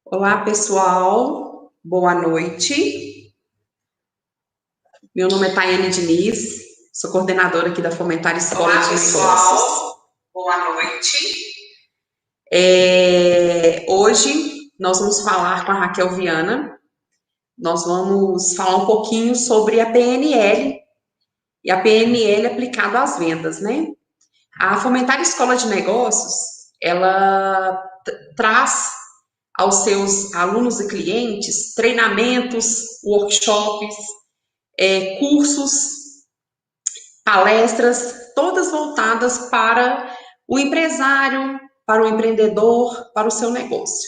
Olá, pessoal. Boa noite. Meu nome é Tayane Diniz, sou coordenadora aqui da Fomentar Escola de Negócios. Pessoal. Boa noite. Hoje nós vamos falar com a Raquel Viana. Nós vamos falar um pouquinho sobre a PNL e a PNL aplicada às vendas, né? A Fomentar Escola de Negócios, ela traz aos seus alunos e clientes treinamentos, workshops, cursos, palestras, todas voltadas para o empresário, para o empreendedor, para o seu negócio.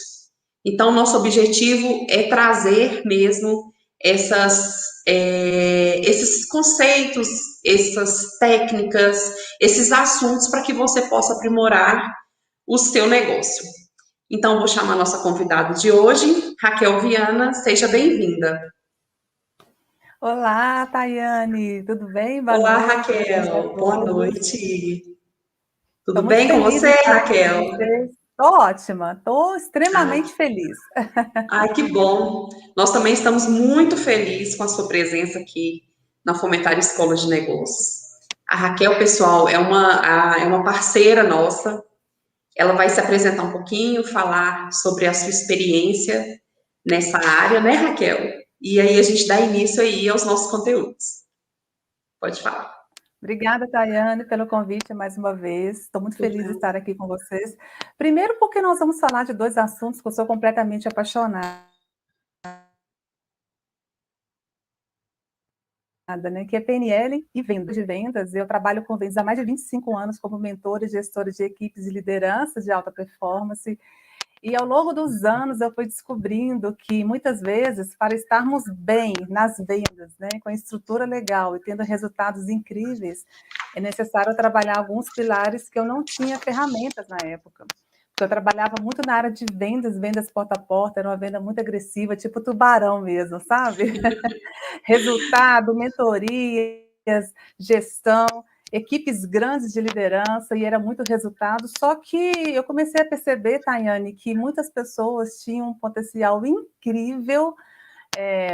Então, nosso objetivo é trazer mesmo esses conceitos, essas técnicas, esses assuntos para que você possa aprimorar o seu negócio. Então, vou chamar a nossa convidada de hoje, Raquel Viana, seja bem-vinda. Olá, Tayane, tudo bem? Boa Olá, noite. Raquel, boa noite. Tudo Estou muito bem com feliz você, de estar aqui com Raquel? vocês. Estou ótima, estou extremamente feliz. Ai, que bom. Nós também estamos muito felizes com a sua presença aqui na Fomentar Escola de Negócios. A Raquel, pessoal, é uma parceira nossa. Ela vai se apresentar um pouquinho, falar sobre a sua experiência nessa área, né, Raquel? E aí a gente dá início aí aos nossos conteúdos. Pode falar. Obrigada, Tayane, pelo convite mais uma vez. Estou muito feliz de estar aqui com vocês. Primeiro, porque nós vamos falar de dois assuntos que eu sou completamente apaixonada, né? Que é PNL e vendas. Eu trabalho com vendas há mais de 25 anos como mentora e gestora de equipes e liderança de alta performance. E ao longo dos anos eu fui descobrindo que muitas vezes, para estarmos bem nas vendas, né, com a estrutura legal e tendo resultados incríveis, é necessário trabalhar alguns pilares que eu não tinha ferramentas na época. Porque eu trabalhava muito na área de vendas porta a porta, era uma venda muito agressiva, tipo tubarão mesmo, sabe? Resultado, mentorias, gestão, equipes grandes de liderança, e era muito resultado. Só que eu comecei a perceber, Tayane, que muitas pessoas tinham um potencial incrível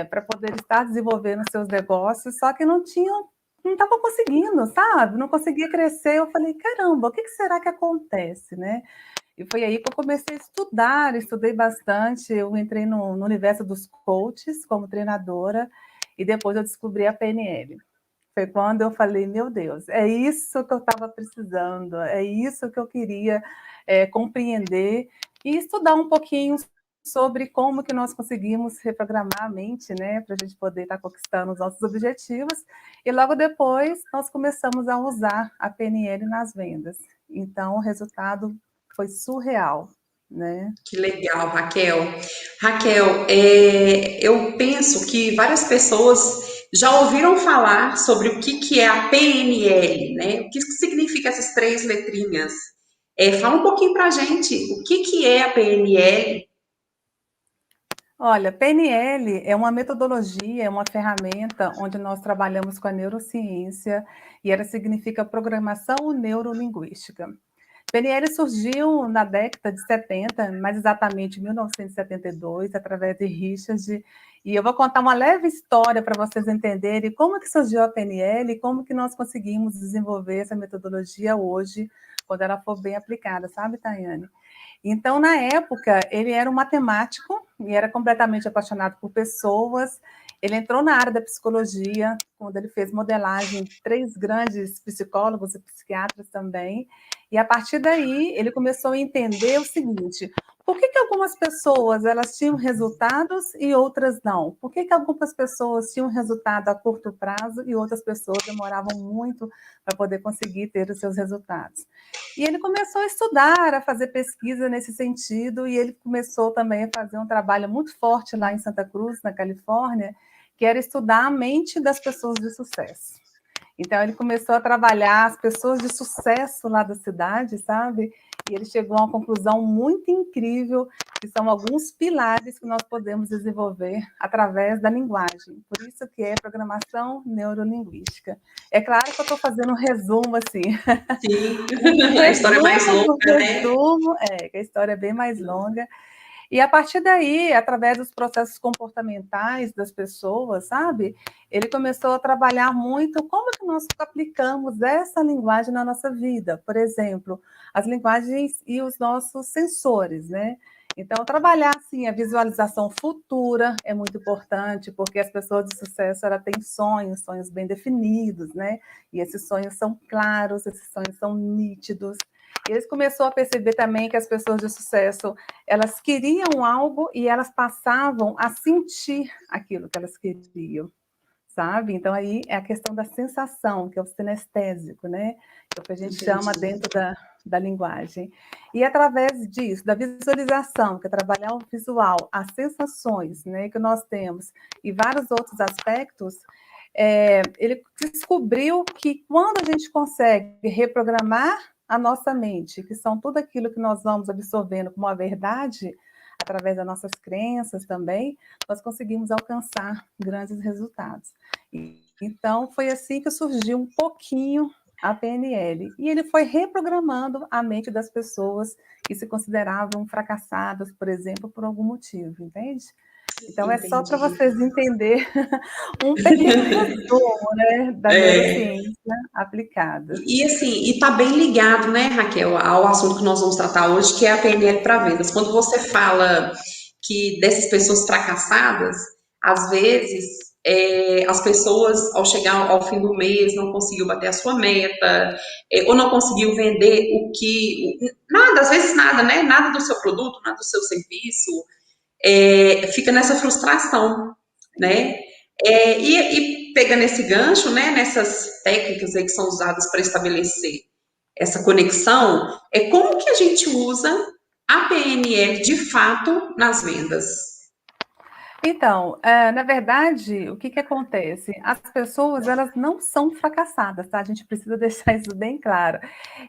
para poder estar desenvolvendo seus negócios, só que não estavam conseguindo, sabe? Não conseguia crescer. Eu falei, caramba, o que será que acontece, né? E foi aí que eu comecei a estudar, estudei bastante. Eu entrei no universo dos coaches como treinadora, e depois eu descobri a PNL. Foi quando eu falei, meu Deus, é isso que eu estava precisando, é isso que eu queria compreender e estudar um pouquinho sobre como que nós conseguimos reprogramar a mente, né, para a gente poder estar conquistando os nossos objetivos. E logo depois nós começamos a usar a PNL nas vendas. Então o resultado foi surreal, né? Que legal, Raquel. Raquel, eu penso que várias pessoas já ouviram falar sobre o que é a PNL, né? O que significa essas três letrinhas? Fala um pouquinho para a gente, o que é a PNL? Olha, PNL é uma metodologia, é uma ferramenta onde nós trabalhamos com a neurociência, e ela significa programação neurolinguística. PNL surgiu na década de 70, mais exatamente em 1972, através de Richard, e eu vou contar uma leve história para vocês entenderem como que surgiu a PNL e como que nós conseguimos desenvolver essa metodologia hoje, quando ela for bem aplicada, sabe, Tayane? Então, na época, ele era um matemático e era completamente apaixonado por pessoas. Ele entrou na área da psicologia, quando ele fez modelagem, 3 grandes psicólogos e psiquiatras também. E a partir daí, ele começou a entender o seguinte: por que algumas pessoas elas tinham resultados e outras não? Por que algumas pessoas tinham resultado a curto prazo e outras pessoas demoravam muito para poder conseguir ter os seus resultados? E ele começou a estudar, a fazer pesquisa nesse sentido, e ele começou também a fazer um trabalho muito forte lá em Santa Cruz, na Califórnia, que era estudar a mente das pessoas de sucesso. Então, ele começou a trabalhar as pessoas de sucesso lá da cidade, sabe? E ele chegou a uma conclusão muito incrível, que são alguns pilares que nós podemos desenvolver através da linguagem. Por isso que é programação neurolinguística. É claro que eu estou fazendo um resumo, assim. Sim, Um a história é mais resumo do longa, né? resumo, que a história é bem mais longa. E a partir daí, através dos processos comportamentais das pessoas, sabe? Ele começou a trabalhar muito como que nós aplicamos essa linguagem na nossa vida. Por exemplo, as linguagens e os nossos sensores, né? Então, trabalhar assim a visualização futura é muito importante, porque as pessoas de sucesso elas têm sonhos, sonhos bem definidos, né? E esses sonhos são claros, esses sonhos são nítidos. E eles começaram a perceber também que as pessoas de sucesso, elas queriam algo e elas passavam a sentir aquilo que elas queriam, sabe? Então, aí é a questão da sensação, que é o sinestésico, né? Que é o que a gente chama dentro da linguagem. E através disso, da visualização, que é trabalhar o visual, as sensações, né, que nós temos, e vários outros aspectos, ele descobriu que quando a gente consegue reprogramar a nossa mente, que são tudo aquilo que nós vamos absorvendo como a verdade, através das nossas crenças também, nós conseguimos alcançar grandes resultados. Então, foi assim que surgiu um pouquinho a PNL. E ele foi reprogramando a mente das pessoas que se consideravam fracassadas, por exemplo, por algum motivo, entende? Então, é só para vocês entenderem um pequeno resumo, né, da neurociência aplicada. E assim, e tá bem ligado, né, Raquel, ao assunto que nós vamos tratar hoje, que é a PNL para vendas. Quando você fala que dessas pessoas fracassadas, às vezes as pessoas, ao chegar ao fim do mês, não conseguiu bater a sua meta, ou não conseguiu vender o que. Nada, às vezes nada, né? Nada do seu produto, nada do seu serviço, fica nessa frustração, né? E pegando esse gancho, né, nessas técnicas aí que são usadas para estabelecer essa conexão, como que a gente usa a PNL de fato nas vendas? Então, na verdade, o que que acontece? As pessoas, elas não são fracassadas, tá? A gente precisa deixar isso bem claro.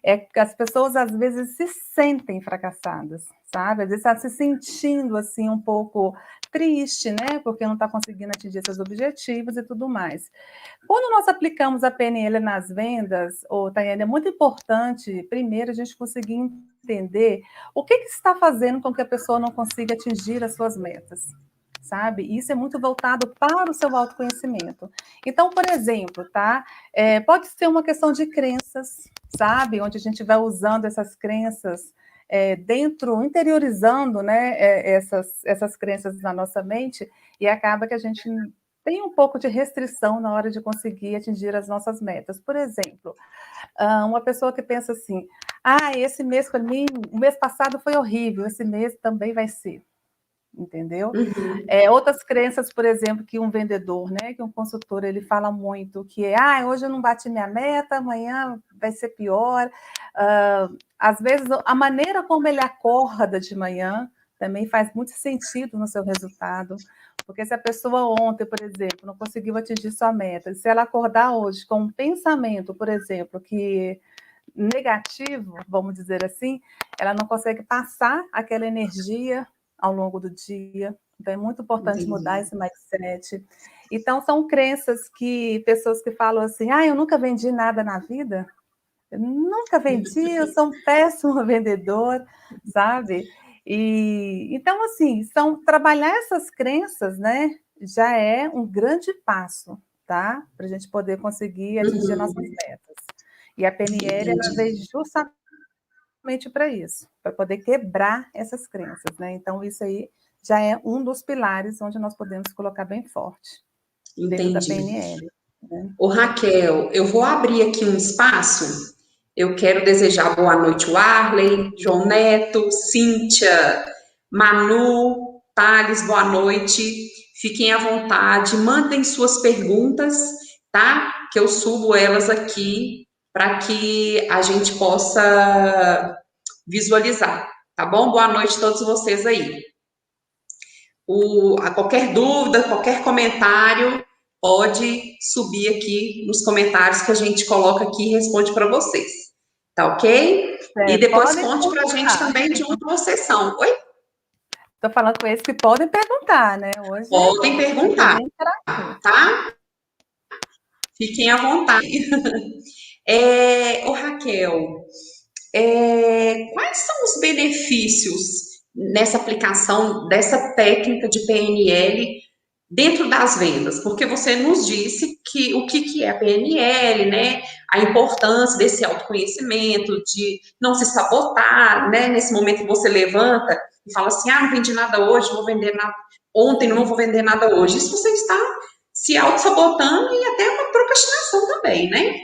É que as pessoas, às vezes, se sentem fracassadas, sabe? Às vezes está se sentindo, assim, um pouco triste, né? Porque não está conseguindo atingir seus objetivos e tudo mais. Quando nós aplicamos a PNL nas vendas, Tayane, é muito importante, primeiro, a gente conseguir entender o que que está fazendo com que a pessoa não consiga atingir as suas metas, sabe? Isso é muito voltado para o seu autoconhecimento. Então, por exemplo, tá? Pode ser uma questão de crenças, sabe? Onde a gente vai usando essas crenças interiorizando, né, essas crenças na nossa mente, e acaba que a gente tem um pouco de restrição na hora de conseguir atingir as nossas metas. Por exemplo, uma pessoa que pensa assim, esse mês para mim, o mês passado foi horrível, esse mês também vai ser. Entendeu? Outras crenças, por exemplo, que um vendedor, né, que um consultor, ele fala muito que hoje eu não bati minha meta, amanhã vai ser pior. Às vezes, a maneira como ele acorda de manhã também faz muito sentido no seu resultado, porque se a pessoa ontem, por exemplo, não conseguiu atingir sua meta, se ela acordar hoje com um pensamento, por exemplo, que negativo, vamos dizer assim, ela não consegue passar aquela energia ao longo do dia. Então, é muito importante mudar esse mindset. Então, são crenças que pessoas que falam assim, eu nunca vendi nada na vida, eu nunca vendi, eu sou um péssimo vendedor, sabe? E então, assim, trabalhar essas crenças, né, já é um grande passo, tá? Para a gente poder conseguir atingir nossas metas. E a PNL, ela veio justamente para isso, para poder quebrar essas crenças, né? Então, isso aí já é um dos pilares onde nós podemos colocar bem forte dentro da PNL. Né? Ô, Raquel, eu vou abrir aqui um espaço. Eu quero desejar boa noite, Warley, João Neto, Cíntia, Manu, Thales, boa noite. Fiquem à vontade, mandem suas perguntas, tá? Que eu subo elas aqui para que a gente possa visualizar, tá bom? Boa noite a todos vocês aí. A qualquer dúvida, qualquer comentário, pode subir aqui nos comentários que a gente coloca aqui e responde para vocês. Tá ok? E depois conte para a gente também de uma sessão. Oi? Estou falando com eles que podem perguntar, né? Hoje podem perguntar, tá? Fiquem à vontade. Ô, Raquel, quais são os benefícios nessa aplicação dessa técnica de PNL dentro das vendas? Porque você nos disse que o que é a PNL, né? A importância desse autoconhecimento, de não se sabotar, né? Nesse momento que você levanta e fala assim, não vendi nada hoje, não vou vender nada ontem, não vou vender nada hoje. Isso você está se auto-sabotando e até uma procrastinação também, né?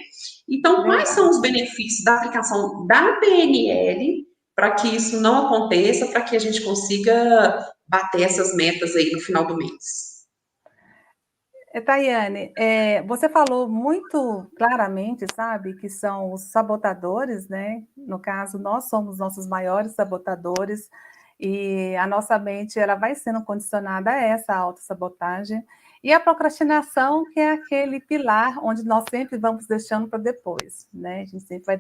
Então, quais são os benefícios da aplicação da PNL para que isso não aconteça, para que a gente consiga bater essas metas aí no final do mês? Tayane, você falou muito claramente, sabe, que são os sabotadores, né? No caso, nós somos nossos maiores sabotadores e a nossa mente ela vai sendo condicionada a essa autossabotagem. E a procrastinação, que é aquele pilar onde nós sempre vamos deixando para depois, né? A gente sempre vai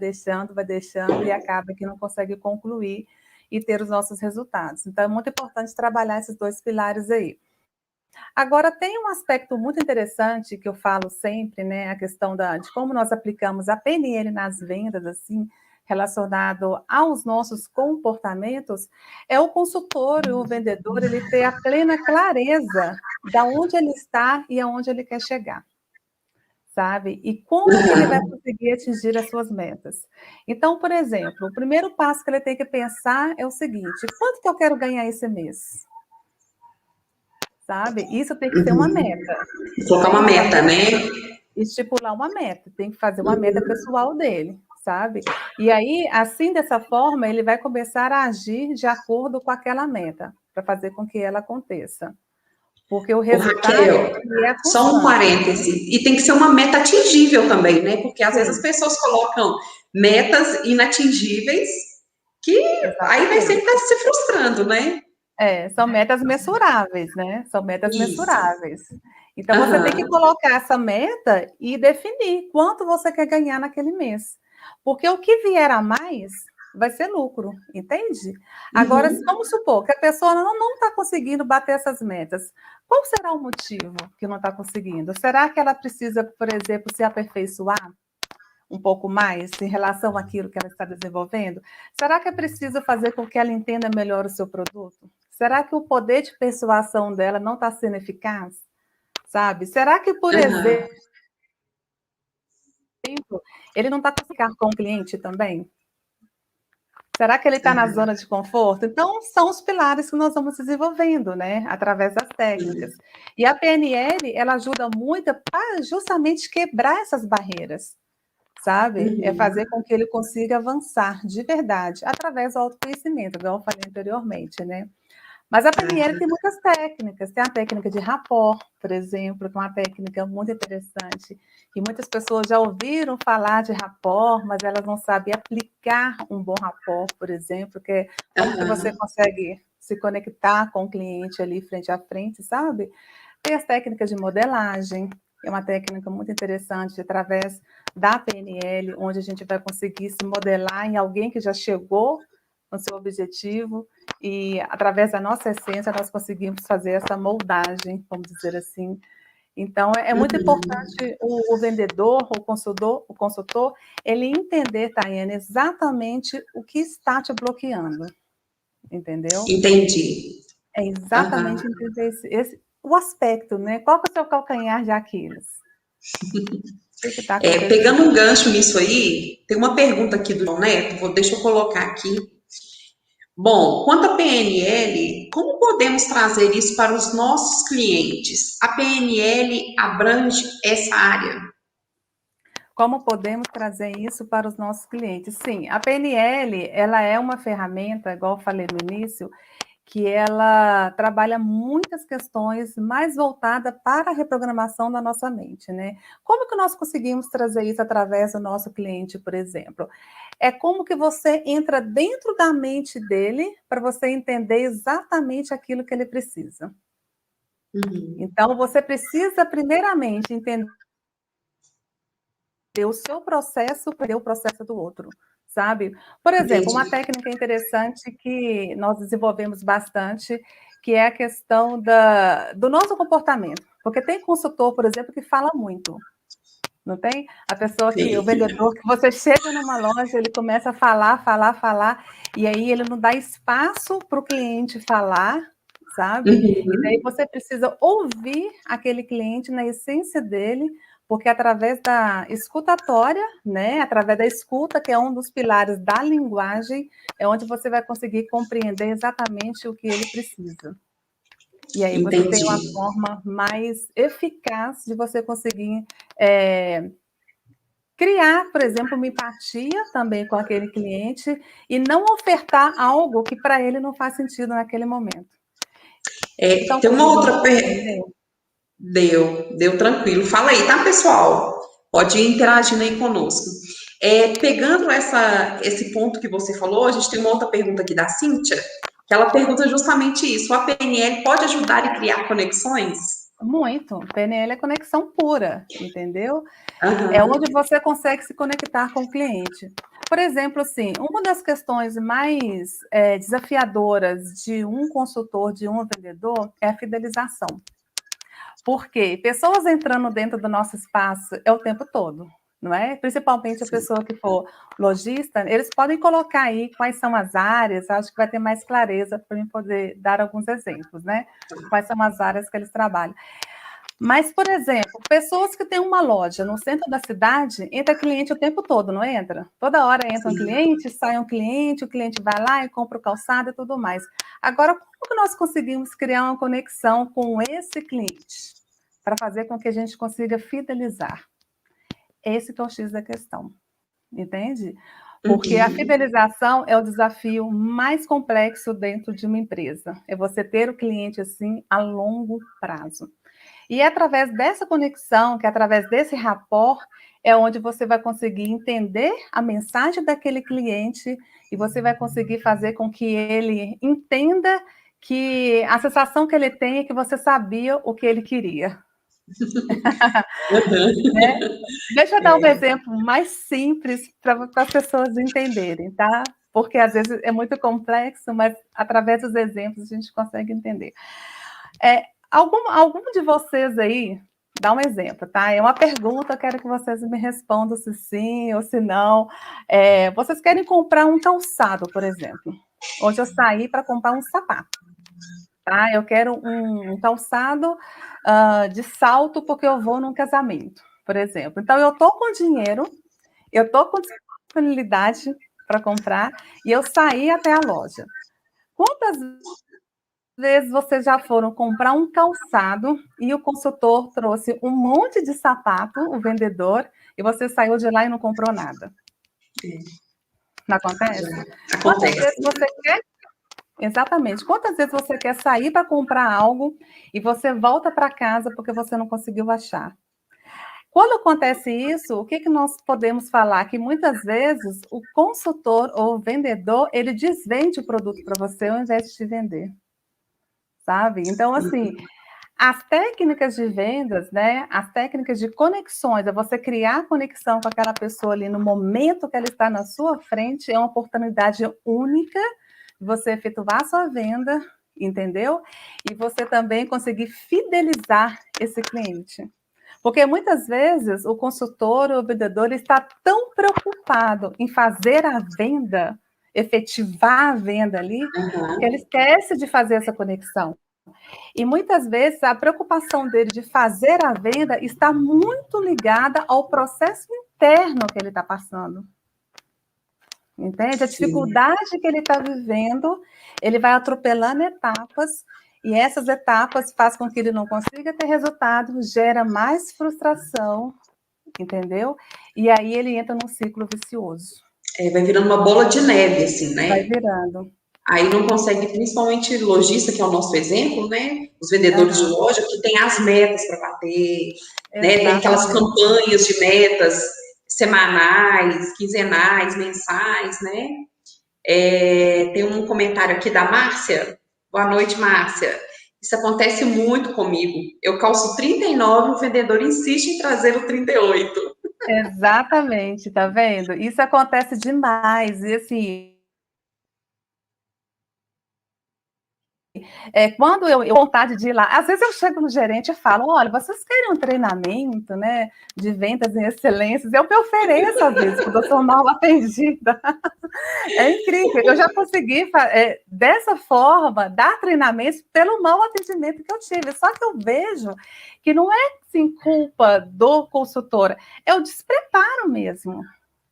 deixando e acaba que não consegue concluir e ter os nossos resultados. Então, é muito importante trabalhar esses dois pilares aí. Agora, tem um aspecto muito interessante que eu falo sempre, né, a questão de como nós aplicamos a PNL nas vendas, assim, relacionado aos nossos comportamentos, é o consultor e o vendedor, ele ter a plena clareza da onde ele está e aonde ele quer chegar, sabe? E como que ele vai conseguir atingir as suas metas. Então, por exemplo, o primeiro passo que ele tem que pensar é o seguinte: quanto que eu quero ganhar esse mês? Sabe? Isso tem que ser uma meta. Colocar uma Tem que meta, fazer, né? estipular uma meta, tem que fazer uma meta pessoal dele, sabe? E aí, assim, dessa forma, ele vai começar a agir de acordo com aquela meta, para fazer com que ela aconteça. Porque o Ô, resultado, Raquel, ele é só um constante. parêntese. E tem que ser uma meta atingível também, né? Porque às vezes as Sim, pessoas colocam metas inatingíveis que aí vai sempre exatamente. estar se frustrando, né? São metas mensuráveis, né? São metas Isso. mensuráveis. Então, você tem que Aham. colocar essa meta e definir quanto você quer ganhar naquele mês. Porque o que vier a mais vai ser lucro, entende? Agora, Uhum. vamos supor que a pessoa não está conseguindo bater essas metas. Qual será o motivo que não está conseguindo? Será que ela precisa, por exemplo, se aperfeiçoar um pouco mais em relação àquilo que ela está desenvolvendo? Será que é preciso fazer com que ela entenda melhor o seu produto? Será que o poder de persuasão dela não está sendo eficaz? Sabe? Será que, por Aham. exemplo, ele não está conseguindo ficar com o cliente também? Será que ele está na zona de conforto? Então, são os pilares que nós vamos desenvolvendo, né? Através das técnicas. E a PNL, ela ajuda muito para justamente quebrar essas barreiras, sabe? É Uhum. fazer com que ele consiga avançar de verdade, através do autoconhecimento, como eu falei anteriormente, né? Mas a PNL tem muitas técnicas. Tem a técnica de rapport, por exemplo, que é uma técnica muito interessante. E muitas pessoas já ouviram falar de rapport, mas elas não sabem aplicar um bom rapport, por exemplo, que é como que você Aham. consegue se conectar com o cliente ali frente a frente, sabe? Tem as técnicas de modelagem, é uma técnica muito interessante através da PNL, onde a gente vai conseguir se modelar em alguém que já chegou no seu objetivo e através da nossa essência nós conseguimos fazer essa moldagem, vamos dizer assim. Então é muito importante o vendedor, o consultor, ele entender, Tayane, exatamente o que está te bloqueando, entendeu? Entendi. É Aham. exatamente entender o aspecto, né? Qual que é o seu calcanhar de Aquiles? O que está Pegando acontecendo? um gancho nisso aí, tem uma pergunta aqui do João Neto, deixa eu colocar aqui. Bom, quanto à PNL, como podemos trazer isso para os nossos clientes? A PNL abrange essa área? Como podemos trazer isso para os nossos clientes? Sim, a PNL, ela é uma ferramenta, igual eu falei no início, que ela trabalha muitas questões mais voltada para a reprogramação da nossa mente, né? Como que nós conseguimos trazer isso através do nosso cliente, por exemplo? É como que você entra dentro da mente dele para você entender exatamente aquilo que ele precisa. Uhum. Então, você precisa, primeiramente, entender o seu processo para o processo do outro, sabe? Por exemplo, uma Entendi. técnica interessante que nós desenvolvemos bastante, que é a questão do nosso comportamento. Porque tem consultor, por exemplo, que fala muito. Não tem? A pessoa que, Sim. o vendedor, que você chega numa loja, ele começa a falar, e aí ele não dá espaço para o cliente falar, sabe? E daí você precisa ouvir aquele cliente na essência dele, porque através da escutatória, né, através da escuta, que é um dos pilares da linguagem, é onde você vai conseguir compreender exatamente o que ele precisa. E aí você tem uma Entendi. forma mais eficaz de você conseguir criar, por exemplo, uma empatia também com aquele cliente e não ofertar algo que para ele não faz sentido naquele momento. Estão Tem uma conseguindo outra entender? deu tranquilo. Fala aí, tá, pessoal? Pode ir interagindo aí conosco. Pegando esse ponto que você falou, a gente tem uma outra pergunta aqui da Cíntia, que ela pergunta justamente isso. A PNL pode ajudar a criar conexões? Muito. PNL é conexão pura, entendeu? É Aham. onde você consegue se conectar com o cliente. Por exemplo, assim, uma das questões mais desafiadoras de um consultor, de um vendedor, é a fidelização. Porque pessoas entrando dentro do nosso espaço é o tempo todo, não é? Principalmente a pessoa que for lojista, eles podem colocar aí quais são as áreas, acho que vai ter mais clareza para mim poder dar alguns exemplos, né? Quais são as áreas que eles trabalham. Mas, por exemplo, pessoas que têm uma loja no centro da cidade, entra cliente o tempo todo, não entra? Toda hora entra um cliente, sai um cliente, o cliente vai lá e compra o calçado e tudo mais. Agora, como que nós conseguimos criar uma conexão com esse cliente para fazer com que a gente consiga fidelizar? Esse que é o X da questão, entende? Porque a fidelização é o desafio mais complexo dentro de uma empresa. É você ter o cliente assim a longo prazo. E é através dessa conexão, que é através desse rapport, é onde você vai conseguir entender a mensagem daquele cliente e você vai conseguir fazer com que ele entenda que a sensação que ele tem é que você sabia o que ele queria. Né? Deixa eu dar um exemplo mais simples para as pessoas entenderem, tá? Porque às vezes é muito complexo, mas através dos exemplos a gente consegue entender. Algum de vocês aí, dá um exemplo, tá? É uma pergunta, eu quero que vocês me respondam se sim ou se não. Vocês querem comprar um calçado, por exemplo. Hoje eu saí para comprar um sapato, tá? Eu quero um calçado de salto porque eu vou num casamento, por exemplo. Então, eu estou com dinheiro, eu estou com disponibilidade para comprar e eu saí até a loja. Quantas vezes vocês já foram comprar um calçado e o consultor trouxe um monte de sapato, o vendedor, e você saiu de lá e não comprou nada? Não acontece? Quantas Acontece. vezes você quer? Exatamente. Quantas vezes você quer sair para comprar algo e você volta para casa porque você não conseguiu achar? Quando acontece isso, o que nós podemos falar? Que muitas vezes o consultor ou o vendedor, ele desvende o produto para você ao invés de te vender. Sabe? Então, assim, as técnicas de vendas, né? As técnicas de conexões, é você criar conexão com aquela pessoa ali no momento que ela está na sua frente, é uma oportunidade única de você efetuar a sua venda, entendeu? E você também conseguir fidelizar esse cliente. Porque muitas vezes o consultor ou o vendedor está tão preocupado em fazer a venda, efetivar a venda ali, que ele esquece de fazer essa conexão. E muitas vezes a preocupação dele de fazer a venda está muito ligada ao processo interno que ele está passando. Entende? A dificuldade que ele está vivendo, ele vai atropelando etapas, e essas etapas fazem com que ele não consiga ter resultado, gera mais frustração, entendeu? E aí ele entra num ciclo vicioso. Vai virando uma bola de neve, assim, Vai né? virando. Aí não consegue, principalmente lojista, que é o nosso exemplo, né? Os vendedores de Uhum. loja que tem as metas para bater, né? Tem aquelas Exatamente. campanhas de metas semanais, quinzenais, mensais, né? Tem um comentário aqui da Márcia. Boa noite, Márcia. Isso acontece muito comigo. Eu calço 39, o vendedor insiste em trazer o 38. Exatamente, tá vendo? Isso acontece demais. E assim, assim, quando eu vontade de ir lá, às vezes eu chego no gerente e falo, olha, vocês querem um treinamento, né, de vendas em excelência? Eu me ofereço, às vezes, quando eu sou mal atendida. É incrível. Eu já consegui, dessa forma, dar treinamentos pelo mau atendimento que eu tive. Só que eu vejo que não é, assim, culpa do consultor, é o despreparo mesmo.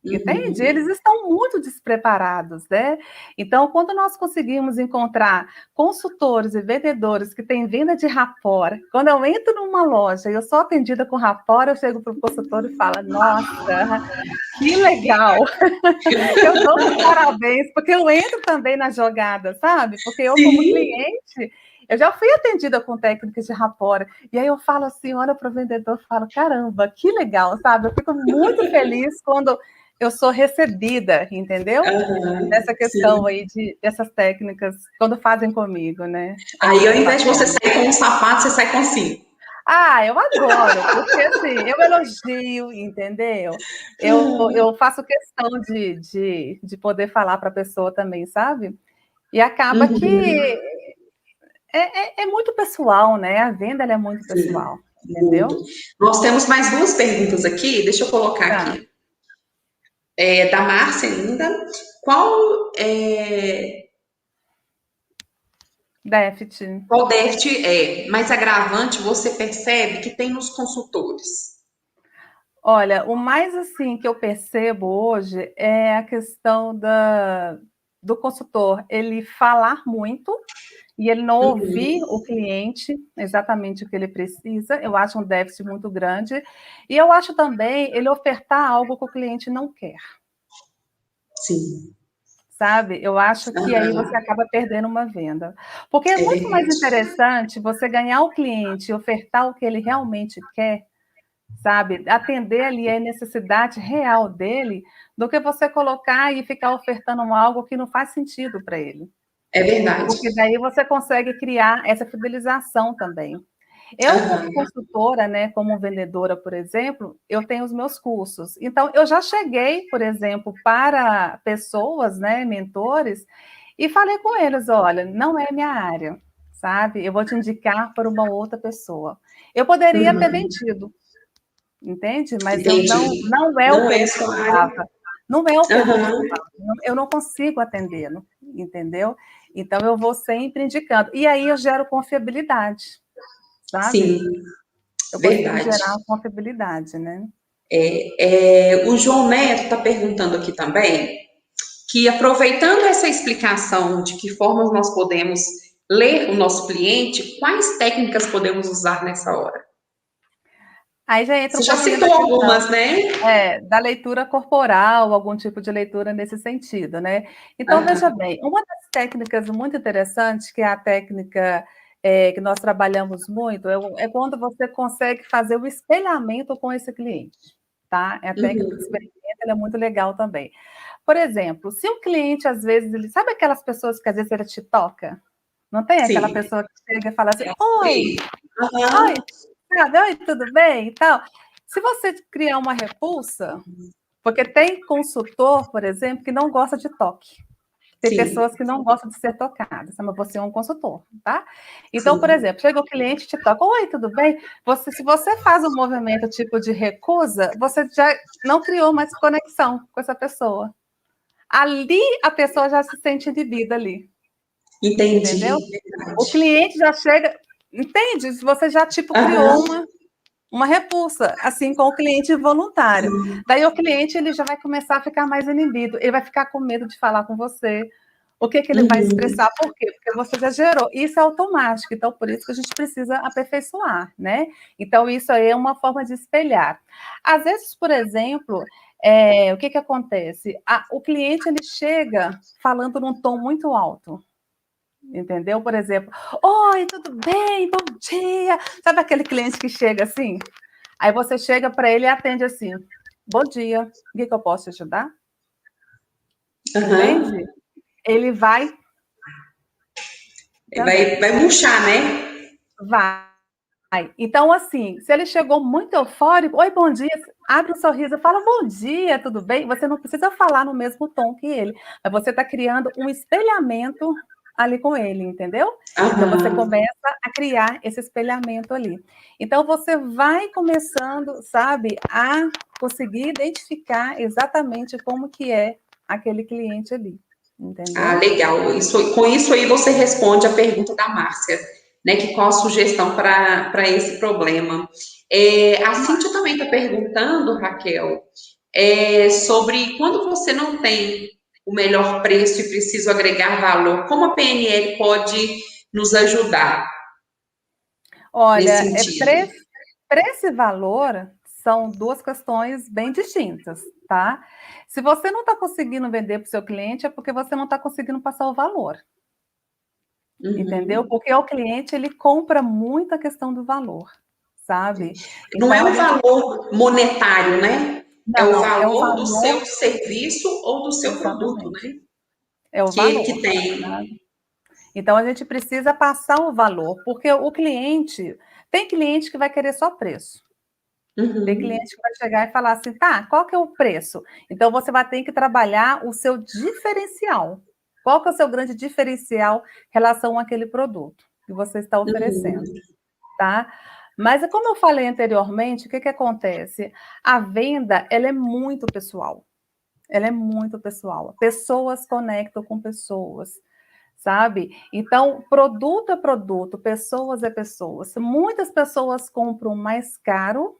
Entende? Eles estão muito despreparados, né? Então, quando nós conseguimos encontrar consultores e vendedores que têm venda de rapport, quando eu entro numa loja e eu sou atendida com rapport, eu chego para o consultor e falo, nossa, que legal! Eu dou parabéns, porque eu entro também na jogada, sabe? Porque eu, como cliente, eu já fui atendida com técnicas de rapport, e aí eu falo assim, olha para o vendedor e falo, caramba, que legal, sabe? Eu fico muito feliz quando eu sou recebida, entendeu? Nessa questão aí dessas técnicas, quando fazem comigo, né? Aí, ao invés de você sair com um sapato, você sai com 5. Ah, eu adoro, porque assim, eu elogio, entendeu? Eu faço questão de poder falar para a pessoa também, sabe? E acaba que é muito pessoal, né? A venda ela é muito pessoal, entendeu? Muito. Nós temos mais 2 perguntas aqui, deixa eu colocar aqui. Da Márcia ainda. Déficit. Qual déficit mais agravante você percebe que tem nos consultores? Olha, o mais assim que eu percebo hoje é a questão do consultor, ele falar muito e ele não ouvir o cliente exatamente o que ele precisa. Eu acho um déficit muito grande. E eu acho também ele ofertar algo que o cliente não quer. Sim. Sabe? Eu acho que aí você acaba perdendo uma venda. Porque é muito mais interessante você ganhar o cliente e ofertar o que ele realmente quer, sabe? Atender ali a necessidade real dele, do que você colocar e ficar ofertando algo que não faz sentido para ele. É verdade. Porque daí você consegue criar essa fidelização também. Eu, como consultora, né, como vendedora, por exemplo, eu tenho os meus cursos. Então, eu já cheguei, por exemplo, para pessoas, né, mentores, e falei com eles, olha, não é minha área, sabe? Eu vou te indicar para uma outra pessoa. Eu poderia ter vendido, entende? Mas eu não é o que eu precisava. Não é o que eu precisava. Eu não consigo atender, entendeu? Então, eu vou sempre indicando. E aí eu gero confiabilidade, sabe? Sim, eu verdade. consigo gerar confiabilidade, né? O João Neto está perguntando aqui também que, aproveitando essa explicação de que formas nós podemos ler o nosso cliente, quais técnicas podemos usar nessa hora? Aí já entra Você já citou algumas, né? Da leitura corporal, algum tipo de leitura nesse sentido, né? Então, veja bem, uma das técnicas muito interessantes, que é a técnica que nós trabalhamos muito, é quando você consegue fazer o espelhamento com esse cliente, tá? A técnica de espelhamento ela é muito legal também. Por exemplo, se um cliente, às vezes, ele sabe aquelas pessoas que às vezes ele te toca? Não tem aquela pessoa que chega e fala assim, oi, sabe? Oi, tudo bem? E tal. Se você criar uma repulsa, porque tem consultor, por exemplo, que não gosta de toque. Tem pessoas que não gostam de ser tocadas, mas você é um consultor, tá? Então, por exemplo, chega o cliente e te toca, oi, tudo bem? Se você faz um movimento tipo de recusa, você já não criou mais conexão com essa pessoa. Ali, a pessoa já se sente inibida ali. Entendi. Entendeu? O cliente já chega... Entende? Você já, tipo, criou uma repulsa, assim, com o cliente voluntário. Daí o cliente ele já vai começar a ficar mais inibido, ele vai ficar com medo de falar com você. O que ele vai expressar? Por quê? Porque você já gerou. Isso é automático, então por isso que a gente precisa aperfeiçoar, né? Então isso aí é uma forma de espelhar. Às vezes, por exemplo, o que acontece? O cliente ele chega falando num tom muito alto. Entendeu? Por exemplo, oi, tudo bem? Bom dia. Sabe aquele cliente que chega assim? Aí você chega para ele e atende assim, bom dia, o que eu posso te ajudar? Entende? Ele vai... Vai murchar, né? Vai. Então, assim, se ele chegou muito eufórico, oi, bom dia, abre um sorriso, fala bom dia, tudo bem? Você não precisa falar no mesmo tom que ele, mas você está criando um espelhamento ali com ele, entendeu? Então, você Aham. começa a criar esse espelhamento ali. Então, você vai começando, sabe, a conseguir identificar exatamente como que é aquele cliente ali, Ah, entendeu? legal. Com isso aí você responde a pergunta da Márcia, né? Que qual a sugestão para esse problema? A Cíntia também está perguntando, Raquel, sobre quando você não tem o melhor preço e preciso agregar valor, como a PNL pode nos ajudar nesse Olha, sentido? preço e valor são duas questões bem distintas, tá? Se você não está conseguindo vender para o seu cliente, é porque você não está conseguindo passar o valor, entendeu? Uhum. Porque o cliente, ele compra muito a questão do valor, sabe? Não é Então, a o gente... valor monetário, né? É o Não, é o valor do valor, seu serviço ou do seu produto, exatamente, né? é o Que valor, tem. sabe? Então, a gente precisa passar o valor, porque o cliente... Tem cliente que vai querer só preço. Tem Uhum. cliente que vai chegar e falar assim, tá, qual que é o preço? Então, você vai ter que trabalhar o seu diferencial. Qual que é o seu grande diferencial em relação àquele produto que você está Uhum. oferecendo, tá? Mas, como eu falei anteriormente, o que que acontece? A venda, ela é muito pessoal. Ela é muito pessoal. Pessoas conectam com pessoas, sabe? Então, produto é produto, pessoas é pessoas. Muitas pessoas compram mais caro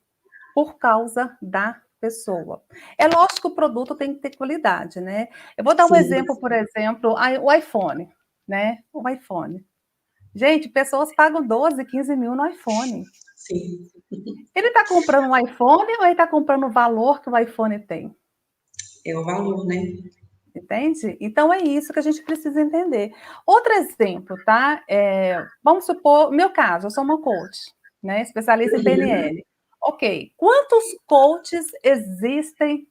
por causa da pessoa. É lógico que o produto tem que ter qualidade, né? Eu vou dar um Sim, exemplo, por exemplo, o iPhone, né? O iPhone. Gente, pessoas pagam 12, 15 mil no iPhone. sim. Ele está comprando um iPhone ou ele está comprando o valor que o iPhone tem? É o valor, né? Entende? Então é isso que a gente precisa entender. Outro exemplo, tá? Vamos supor, meu caso, eu sou uma coach, né? Especialista em Uhum. PNL. Ok, quantos coaches existem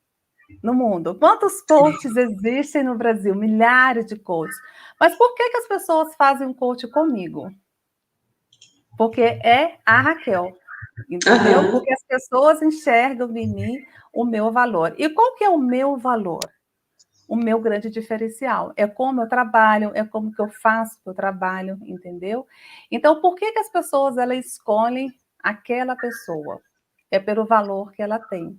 no mundo? Quantos coaches existem no Brasil? Milhares de coaches. Mas por que que as pessoas fazem um coach comigo? Porque é a Raquel, entendeu? Aham. Porque as pessoas enxergam em mim o meu valor. E qual que é o meu valor? O meu grande diferencial. É como eu trabalho, é como que eu faço o trabalho, entendeu? Então, por que que as pessoas elas escolhem aquela pessoa? É pelo valor que ela tem,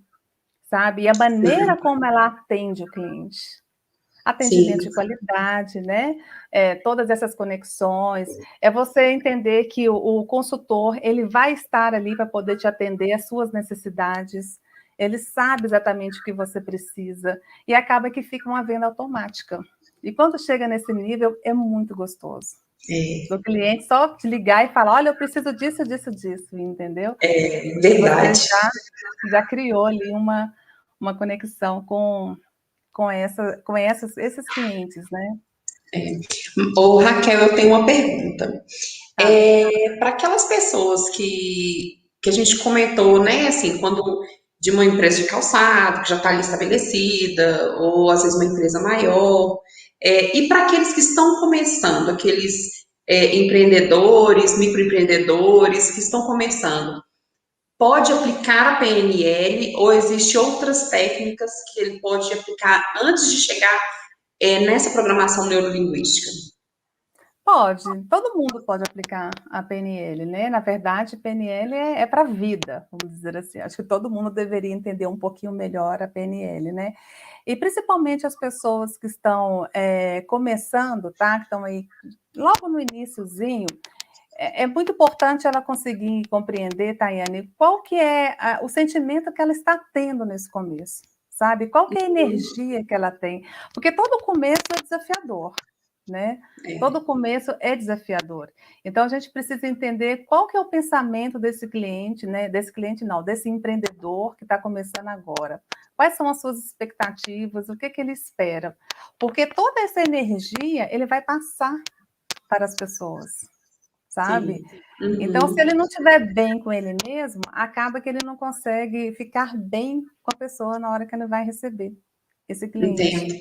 sabe? E a maneira Sim, como ela atende o cliente. Atendimento sim, de qualidade, né? Todas essas conexões. É você entender que o consultor, ele vai estar ali para poder te atender às suas necessidades. Ele sabe exatamente o que você precisa. E acaba que fica uma venda automática. E quando chega nesse nível, é muito gostoso. é, O cliente só te ligar e falar, olha, eu preciso disso, disso, disso, entendeu? é E você verdade. já criou ali uma conexão com esses clientes, né? Ô, Raquel, eu tenho uma pergunta. Tá. Para aquelas pessoas que a gente comentou, né, assim, quando de uma empresa de calçado, que já está ali estabelecida, ou às vezes uma empresa maior, e para aqueles que estão começando, aqueles empreendedores, microempreendedores que estão começando, pode aplicar a PNL ou existe outras técnicas que ele pode aplicar antes de chegar nessa programação neurolinguística? Pode, todo mundo pode aplicar a PNL, né? Na verdade, PNL é para a vida, vamos dizer assim. Acho que todo mundo deveria entender um pouquinho melhor a PNL, né? E principalmente as pessoas que estão começando, tá? Que estão aí logo no iniciozinho, é muito importante ela conseguir compreender, Tayane, qual que é o sentimento que ela está tendo nesse começo, sabe? Qual que é a energia que ela tem? Porque todo começo é desafiador, né? É, Todo começo é desafiador. Então, a gente precisa entender qual que é o pensamento desse cliente, né? Desse cliente não, desse empreendedor que está começando agora. Quais são as suas expectativas? O que que ele espera? Porque toda essa energia ele vai passar para as pessoas, sabe? sim. Então, se Uhum. ele não estiver bem com ele mesmo, acaba que ele não consegue ficar bem com a pessoa na hora que ele vai receber esse cliente. Entendo,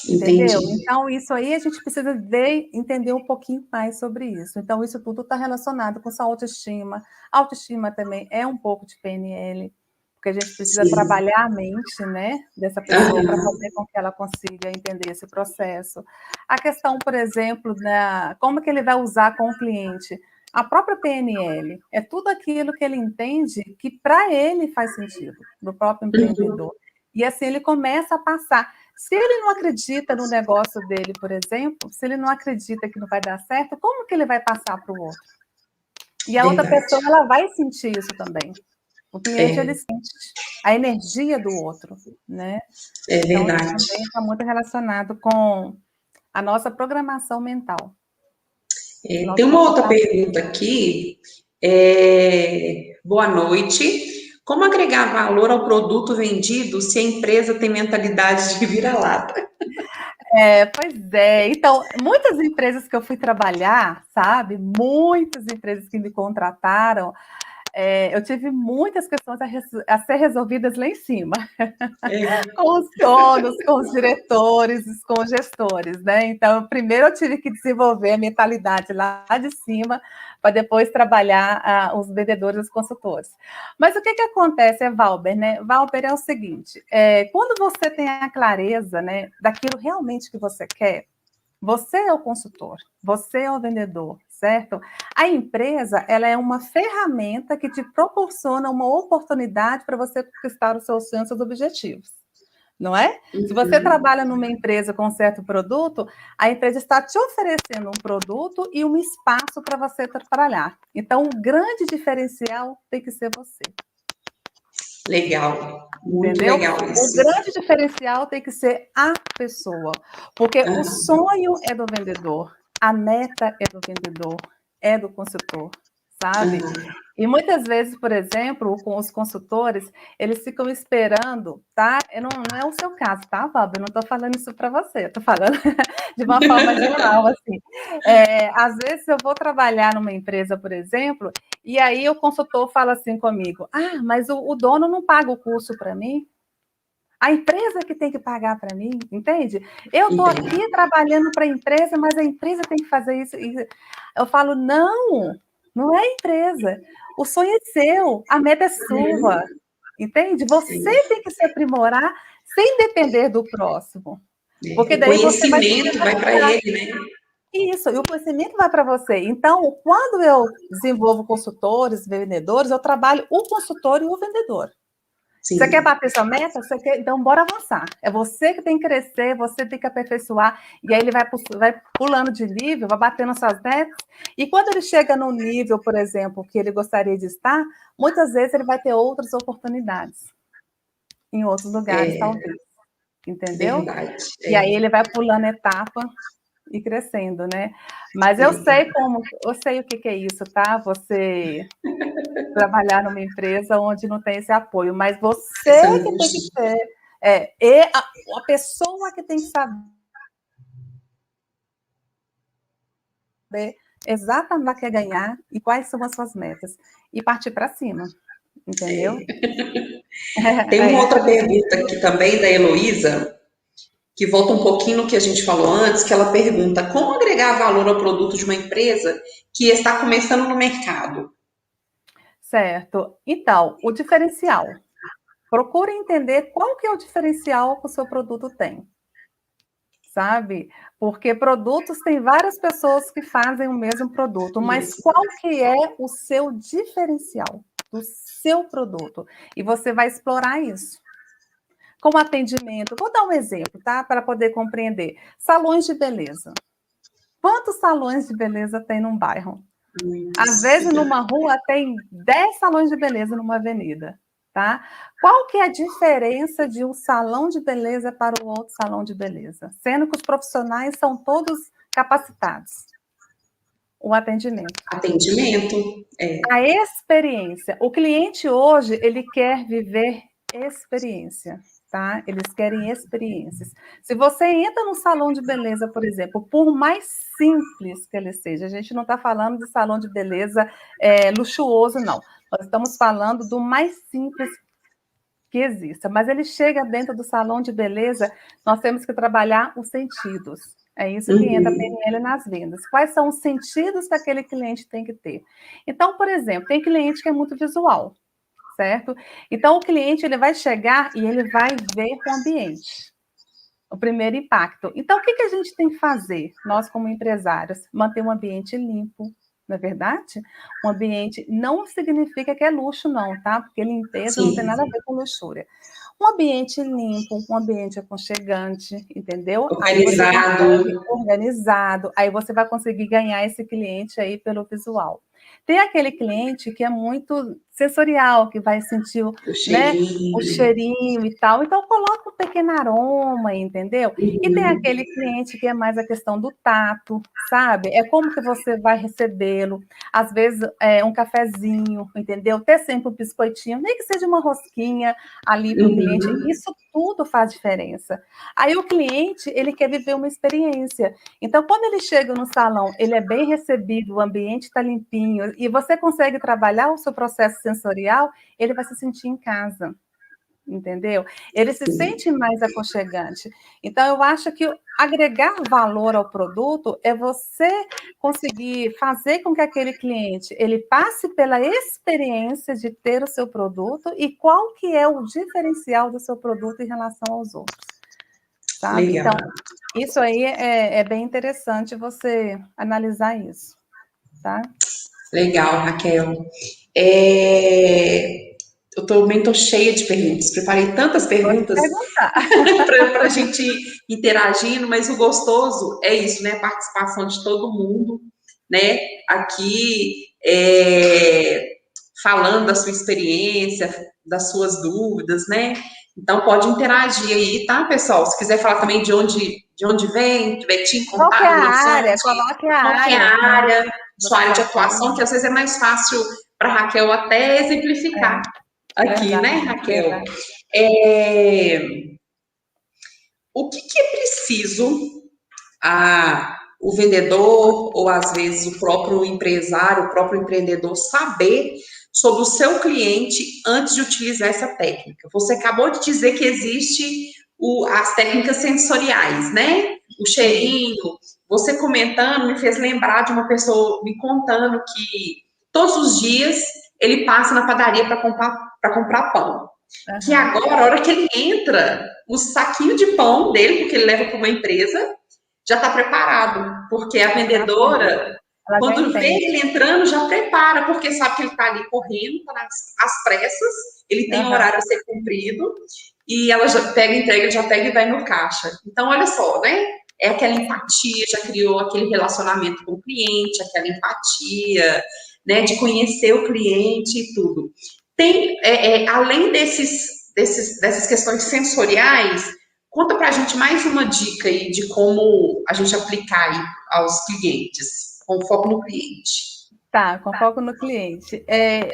Entendeu? entendi. Então, isso aí a gente precisa ver, entender um pouquinho mais sobre isso. Então, isso tudo está relacionado com sua autoestima. Autoestima também é um pouco de PNL, porque porque a gente precisa Sim. trabalhar a mente, né, dessa pessoa para fazer com que ela consiga entender esse processo. A questão, por exemplo, como que ele vai usar com o cliente? A própria PNL é tudo aquilo que ele entende que para ele faz sentido, do próprio empreendedor. E assim ele começa a passar. Se ele não acredita no negócio dele, por exemplo, se ele não acredita que não vai dar certo, como que ele vai passar para o outro? E a outra pessoa, ela vai sentir isso também. O cliente, ele sente a energia do outro, né? É verdade. Então, isso também está muito relacionado com a nossa programação mental. Tem uma outra pergunta aqui. Boa noite. Como agregar valor ao produto vendido se a empresa tem mentalidade de vira-lata? Pois é. Então, muitas empresas que eu fui trabalhar, sabe? Muitas empresas que me contrataram, eu tive muitas questões a ser resolvidas lá em cima, com os donos, com os diretores, com os gestores, né? Então, primeiro eu tive que desenvolver a mentalidade lá de cima, para depois trabalhar os vendedores e os consultores. Mas o que acontece, Valber, né? Valber, é o seguinte, quando você tem a clareza, né, daquilo realmente que você quer, você é o consultor, você é o vendedor, certo? A empresa, ela é uma ferramenta que te proporciona uma oportunidade para você conquistar os seus sonhos, seus objetivos, não é? Se você trabalha numa empresa com um certo produto, a empresa está te oferecendo um produto e um espaço para você trabalhar. Então, o grande diferencial tem que ser você. Legal, muito entendeu? legal isso. O grande diferencial tem que ser a pessoa, porque o sonho é do vendedor, a meta é do vendedor, é do consultor, sabe? E muitas vezes, por exemplo, com os consultores, eles ficam esperando, tá? Não é o seu caso, tá, Fábio? Eu não estou falando isso para você, estou falando de uma forma geral, assim. Às vezes eu vou trabalhar numa empresa, por exemplo, e aí o consultor fala assim comigo, mas o dono não paga o curso para mim? A empresa que tem que pagar para mim, entende? Eu estou aqui trabalhando para a empresa, mas a empresa tem que fazer isso. Eu falo, não é a empresa. O sonho é seu, a meta é sua, entende? Você tem que se aprimorar sem depender do próximo. Porque daí o conhecimento vai para ele, né? Isso, e o conhecimento vai para você. Então, quando eu desenvolvo consultores, vendedores, eu trabalho o consultor e o vendedor. Sim. Você quer bater sua meta? Então, bora avançar. É você que tem que crescer, você tem que aperfeiçoar, e aí ele vai pulando de nível, vai batendo suas metas, e quando ele chega no nível, por exemplo, que ele gostaria de estar, muitas vezes ele vai ter outras oportunidades em outros lugares, talvez. Entendeu? Verdade. E aí ele vai pulando etapa e crescendo, né? Mas eu sei o que é isso, tá? Você trabalhar numa empresa onde não tem esse apoio, mas você que tem que ser, a pessoa que tem que saber exatamente o que quer ganhar e quais são as suas metas, e partir para cima, entendeu? Tem uma outra pergunta aqui também da Heloísa, que volta um pouquinho no que a gente falou antes, que ela pergunta como agregar valor ao produto de uma empresa que está começando no mercado. Certo. Então, o diferencial. Procure entender qual que é o diferencial que o seu produto tem. Sabe? Porque produtos, tem várias pessoas que fazem o mesmo produto, mas qual que é o seu diferencial do seu produto? E você vai explorar isso. Com atendimento, vou dar um exemplo, tá? Para poder compreender. Salões de beleza. Quantos salões de beleza tem num bairro? Às vezes, numa rua, tem 10 salões de beleza numa avenida, tá? Qual que é a diferença de um salão de beleza para o outro salão de beleza? Sendo que os profissionais são todos capacitados. O atendimento. Atendimento. A experiência. O cliente hoje, ele quer viver experiência. Tá? Eles querem experiências. Se você entra num salão de beleza, por exemplo, por mais simples que ele seja, a gente não está falando de salão de beleza luxuoso, não. Nós estamos falando do mais simples que exista. Mas ele chega dentro do salão de beleza, nós temos que trabalhar os sentidos. É isso que entra a PNL nas vendas. Quais são os sentidos que aquele cliente tem que ter? Então, por exemplo, tem cliente que é muito visual. certo? Então, o cliente ele vai chegar e ele vai ver o ambiente, o primeiro impacto. Então, o que a gente tem que fazer, nós como empresários? Manter um ambiente limpo, não é verdade? Um ambiente não significa que é luxo, não, tá? Porque limpeza não tem Sim, nada a ver com luxúria. Um ambiente limpo, um ambiente aconchegante, entendeu? Aí você consegue organizado. organizado, aí você vai conseguir ganhar esse cliente aí pelo visual. Tem aquele cliente que é muito sensorial, que vai sentir, O né, o cheirinho. cheirinho e tal, então coloca um pequeno aroma, entendeu? E tem Uhum. aquele cliente que é mais a questão do tato, sabe? É como que você vai recebê-lo, às vezes um cafezinho, entendeu? Ter sempre um biscoitinho, nem que seja uma rosquinha ali para o cliente, Uhum. isso tudo faz diferença. Aí o cliente, ele quer viver uma experiência. Então, quando ele chega no salão, ele é bem recebido, o ambiente está limpinho, e você consegue trabalhar o seu processo sensorial, ele vai se sentir em casa, entendeu? Ele se Sim. sente mais aconchegante. Então, eu acho que agregar valor ao produto é você conseguir fazer com que aquele cliente ele passe pela experiência de ter o seu produto e qual que é o diferencial do seu produto em relação aos outros, sabe? Legal. Então, isso aí é bem interessante você analisar isso, tá? Legal, Raquel. É, eu também estou cheia de perguntas. Preparei tantas Pode perguntas perguntar. para a gente ir interagindo, mas o gostoso é isso, né? A participação de todo mundo, né? Aqui falando da sua experiência, das suas dúvidas, né? Então pode interagir aí, tá, pessoal? Se quiser falar também de onde vem, de Betim, Qual que é Contábil, a área? Horizonte, Coloque a qual que é área, a né, área, da sua área sua de atuação, firma. que às vezes é mais fácil para a Raquel até exemplificar É, aqui, né, verdade, Raquel? verdade. É, o que é preciso o vendedor ou às vezes o próprio empresário, o próprio empreendedor saber sobre o seu cliente antes de utilizar essa técnica? Você acabou de dizer que existe as técnicas sensoriais, né? O Sim. cheirinho. Você comentando me fez lembrar de uma pessoa me contando que todos os dias ele passa na padaria para comprar pão. Que Aham. agora, a hora que ele entra, o saquinho de pão dele, porque ele leva para uma empresa, já está preparado, porque a Exatamente. vendedora, Ela já quando vê entende. ele entrando, já prepara, porque sabe que ele está ali correndo, está às pressas, ele tem Aham. horário a ser cumprido, e ela já pega, entrega, já pega e vai no caixa. Então, olha só, né? É aquela empatia, já criou aquele relacionamento com o cliente, aquela empatia, né? De conhecer o cliente e tudo. Tem, além dessas questões sensoriais, conta para a gente mais uma dica aí de como a gente aplicar aí aos clientes, com foco no cliente. Tá, com foco no cliente.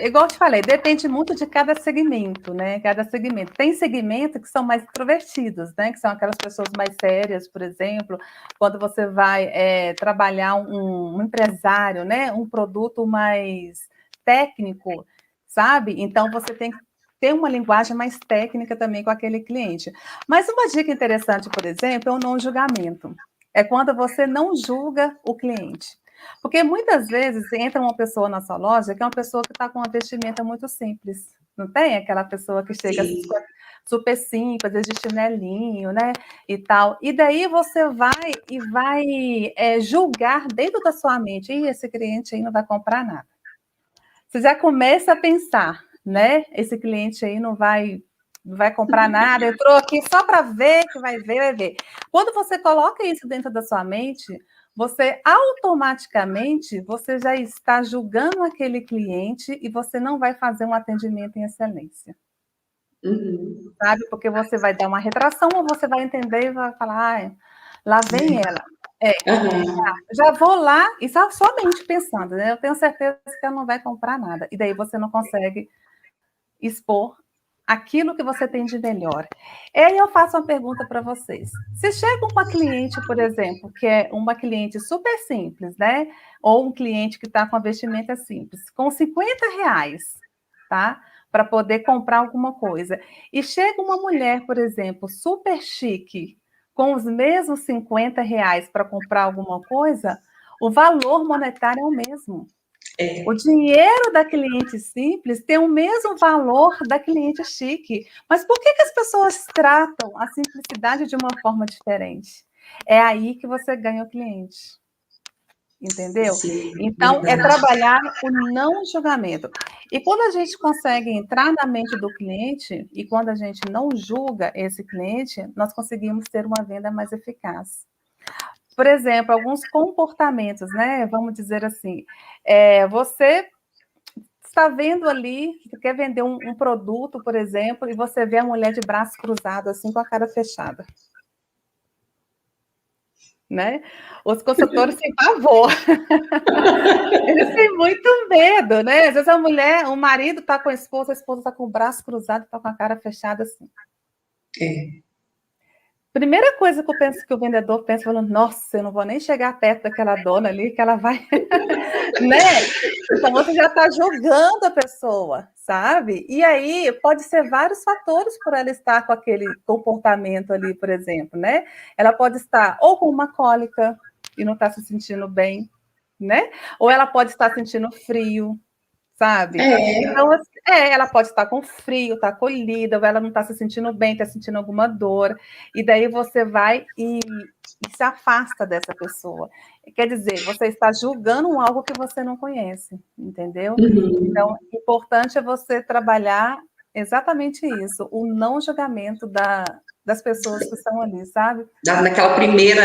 Igual eu te falei, depende muito de cada segmento, né? Cada segmento. Tem segmentos que são mais introvertidos, né? Que são aquelas pessoas mais sérias, por exemplo, quando você vai trabalhar um empresário, né? Um produto mais técnico, sabe? Então você tem que ter uma linguagem mais técnica também com aquele cliente. Mas uma dica interessante, por exemplo, é o não julgamento. É quando você não julga o cliente. Porque muitas vezes entra uma pessoa na sua loja que é uma pessoa que está com uma vestimenta muito simples. Não tem aquela pessoa que chega Sim. super simples, de chinelinho, né? E tal. E daí você vai julgar dentro da sua mente, e esse cliente aí não vai comprar nada. Você já começa a pensar, né? Esse cliente aí não vai comprar nada, entrou aqui só para ver, que vai ver, vai ver. Quando você coloca isso dentro da sua mente, você automaticamente você já está julgando aquele cliente e você não vai fazer um atendimento em excelência, Uhum. sabe? Porque você vai dar uma retração ou você vai entender e vai falar, ah, lá vem ela. É, Uhum. já vou lá e somente pensando, né? Eu tenho certeza que ela não vai comprar nada. E daí você não consegue expor aquilo que você tem de melhor. E aí eu faço uma pergunta para vocês. Se chega uma cliente, por exemplo, que é uma cliente super simples, né? Ou um cliente que está com a vestimenta simples, com R$ 50, tá? Para poder comprar alguma coisa. E chega uma mulher, por exemplo, super chique, com os mesmos R$ 50 para comprar alguma coisa, o valor monetário é o mesmo. O dinheiro da cliente simples tem o mesmo valor da cliente chique. Mas por que as pessoas tratam a simplicidade de uma forma diferente? É aí que você ganha o cliente. Entendeu? Sim, Então, é verdade. trabalhar o não julgamento. E quando a gente consegue entrar na mente do cliente, e quando a gente não julga esse cliente, nós conseguimos ter uma venda mais eficaz. Por exemplo, alguns comportamentos, né? Vamos dizer assim, você está vendo ali, você quer vender um produto, por exemplo, e você vê a mulher de braço cruzado, assim, com a cara fechada. Né? Os consultores têm pavor. Eles têm muito medo, né? Às vezes a mulher, o marido está com a esposa está com o braço cruzado, está com a cara fechada assim. Primeira coisa que eu penso que o vendedor pensa, falando, nossa, eu não vou nem chegar perto daquela dona ali, que ela vai, né? Então você já está julgando a pessoa, sabe? E aí pode ser vários fatores por ela estar com aquele comportamento ali, por exemplo, né? Ela pode estar ou com uma cólica e não está se sentindo bem, né? Ou ela pode estar sentindo frio, sabe? Então, ela pode estar com frio, está colhida, ou ela não está se sentindo bem, está sentindo alguma dor, e daí você vai e se afasta dessa pessoa. Quer dizer, você está julgando algo que você não conhece, entendeu? Então, o importante é você trabalhar exatamente isso, o não julgamento das pessoas que estão ali, sabe? Daquela primeira,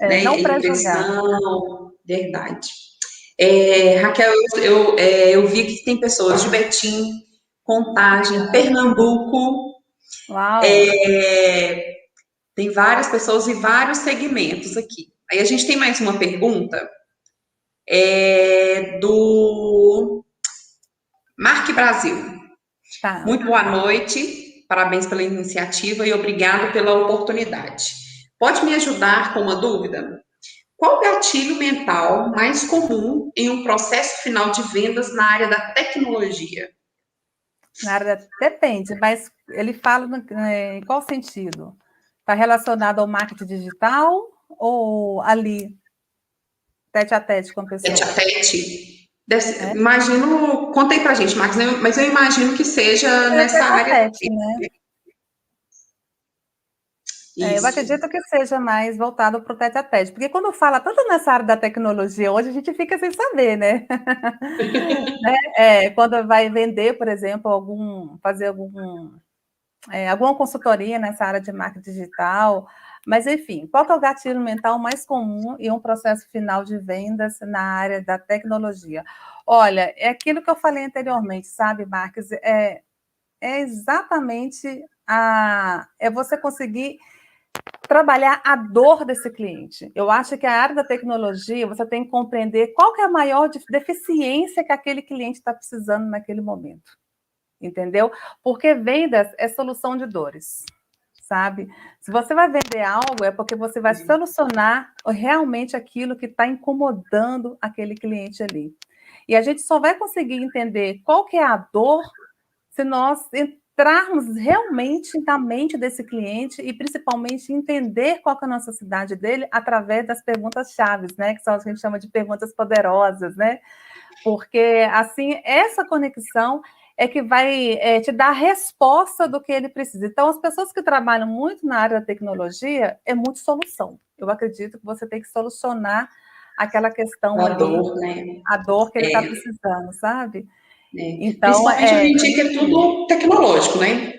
né, Não pré-julgar. impressão, verdade. Raquel, eu vi que tem pessoas de Betim, Contagem, Pernambuco, Uau! tem várias pessoas e vários segmentos aqui. Aí a gente tem mais uma pergunta, do Marque Brasil. Tá. Muito boa noite, parabéns pela iniciativa e obrigado pela oportunidade. Pode me ajudar com uma dúvida? Qual o gatilho mental mais comum em um processo final de vendas na área da tecnologia? Na área depende, mas ele fala em qual sentido? Está relacionado ao marketing digital ou ali, tete a tete com a Tete a pessoa? tete? Imagino, contei pra gente, Max, mas eu imagino que seja É nessa tete a área. tete, né? Eu Isso. acredito que seja mais voltado para o tete a tete, porque quando fala tanto nessa área da tecnologia, hoje a gente fica sem saber, né? Quando vai vender, por exemplo, fazer alguma consultoria nessa área de marketing digital, mas enfim, qual que é o gatilho mental mais comum em um processo final de vendas na área da tecnologia? Olha, é aquilo que eu falei anteriormente, sabe, Marcos? É exatamente é você conseguir trabalhar a dor desse cliente. Eu acho que a área da tecnologia, você tem que compreender qual que é a maior deficiência que aquele cliente está precisando naquele momento. Entendeu? Porque vendas é solução de dores, sabe? Se você vai vender algo, é porque você vai solucionar realmente aquilo que está incomodando aquele cliente ali. E a gente só vai conseguir entender qual que é a dor se nós entrarmos realmente na mente desse cliente e principalmente entender qual que é a necessidade dele através das perguntas chaves, né? Que são as que a gente chama de perguntas poderosas, né? Porque, assim, essa conexão é que vai te dar a resposta do que ele precisa. Então, as pessoas que trabalham muito na área da tecnologia, é muito solução. Eu acredito que você tem que solucionar aquela questão A ali, dor, né? a dor que ele está precisando, sabe? Então, Principalmente hoje em é dia que é muito isso. tudo tecnológico, né?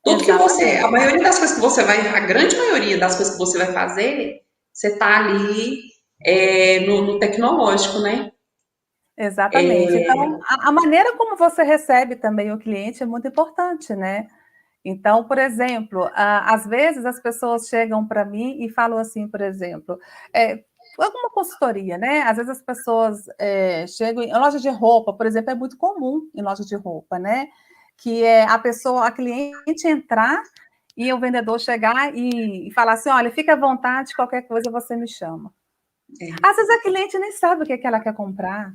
Tudo que Exatamente. a maioria das coisas que você vai, a grande maioria das coisas que você vai fazer, você tá ali no tecnológico, né? Exatamente. Então, a maneira como você recebe também o cliente é muito importante, né? Então, por exemplo, às vezes as pessoas chegam para mim e falam assim, por exemplo, alguma consultoria, né? Às vezes as pessoas chegam em loja de roupa, por exemplo, é muito comum em loja de roupa, né? Que é a cliente entrar e o vendedor chegar e falar assim, olha, fica à vontade, qualquer coisa você me chama. Às vezes a cliente nem sabe o que ela quer comprar.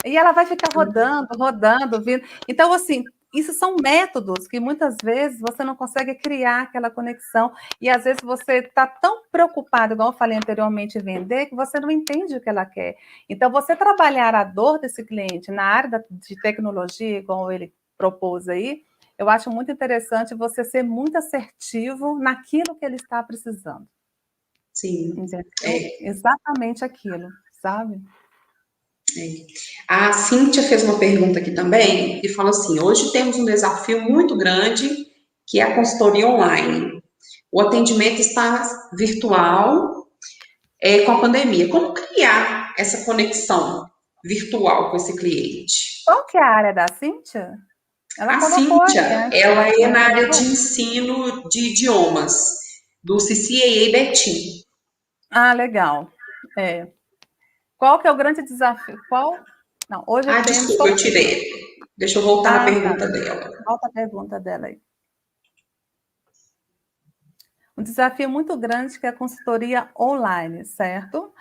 E ela vai ficar rodando, rodando, vindo. Então, assim, isso são métodos que muitas vezes você não consegue criar aquela conexão e às vezes você está tão preocupado, igual eu falei anteriormente, em vender, que você não entende o que ela quer. Então, você trabalhar a dor desse cliente na área de tecnologia, igual ele propôs aí, eu acho muito interessante você ser muito assertivo naquilo que ele está precisando. Sim. Entendeu? Exatamente aquilo, sabe? A Cíntia fez uma pergunta aqui também e falou assim: hoje temos um desafio muito grande que é a consultoria online. O atendimento está virtual com a pandemia. Como criar essa conexão virtual com esse cliente? Qual que é a área da Cíntia? Ela A colocou aí, Cíntia, né? ela é na área de ensino de idiomas do CCAA Betim. Ah, legal. Qual que é o grande desafio? Não, hoje temos... Desculpa, eu tirei. Deixa eu voltar à tá. pergunta dela. Volta a pergunta dela aí. Um desafio muito grande que é a consultoria online, certo?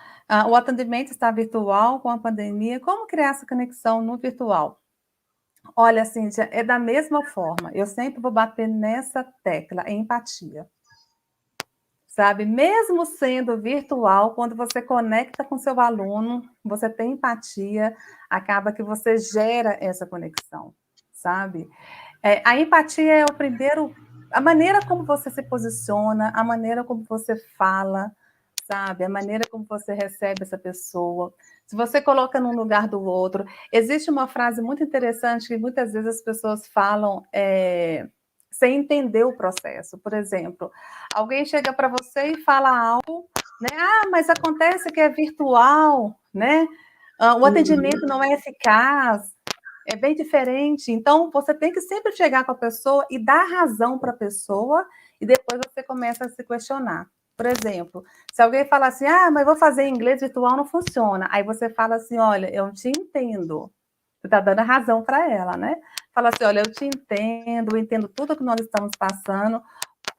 O atendimento está virtual com a pandemia. Como criar essa conexão no virtual? Olha, Cíntia, é da mesma forma. Eu sempre vou bater nessa tecla, empatia. Sabe? Mesmo sendo virtual, quando você conecta com seu aluno, você tem empatia, acaba que você gera essa conexão, sabe? A empatia é o primeiro, a maneira como você se posiciona, a maneira como você fala, sabe? A maneira como você recebe essa pessoa. Se você coloca num lugar do outro. Existe uma frase muito interessante que muitas vezes as pessoas falam sem entender o processo. Por exemplo, alguém chega para você e fala algo, né? Ah, mas acontece que é virtual, né? O atendimento não é eficaz, é bem diferente. Então, você tem que sempre chegar com a pessoa e dar razão para a pessoa e depois você começa a se questionar. Por exemplo, se alguém fala assim, ah, mas vou fazer em inglês virtual, não funciona. Aí você fala assim, olha, eu te entendo. Você está dando a razão para ela, né? Fala assim, olha, eu entendo tudo que nós estamos passando,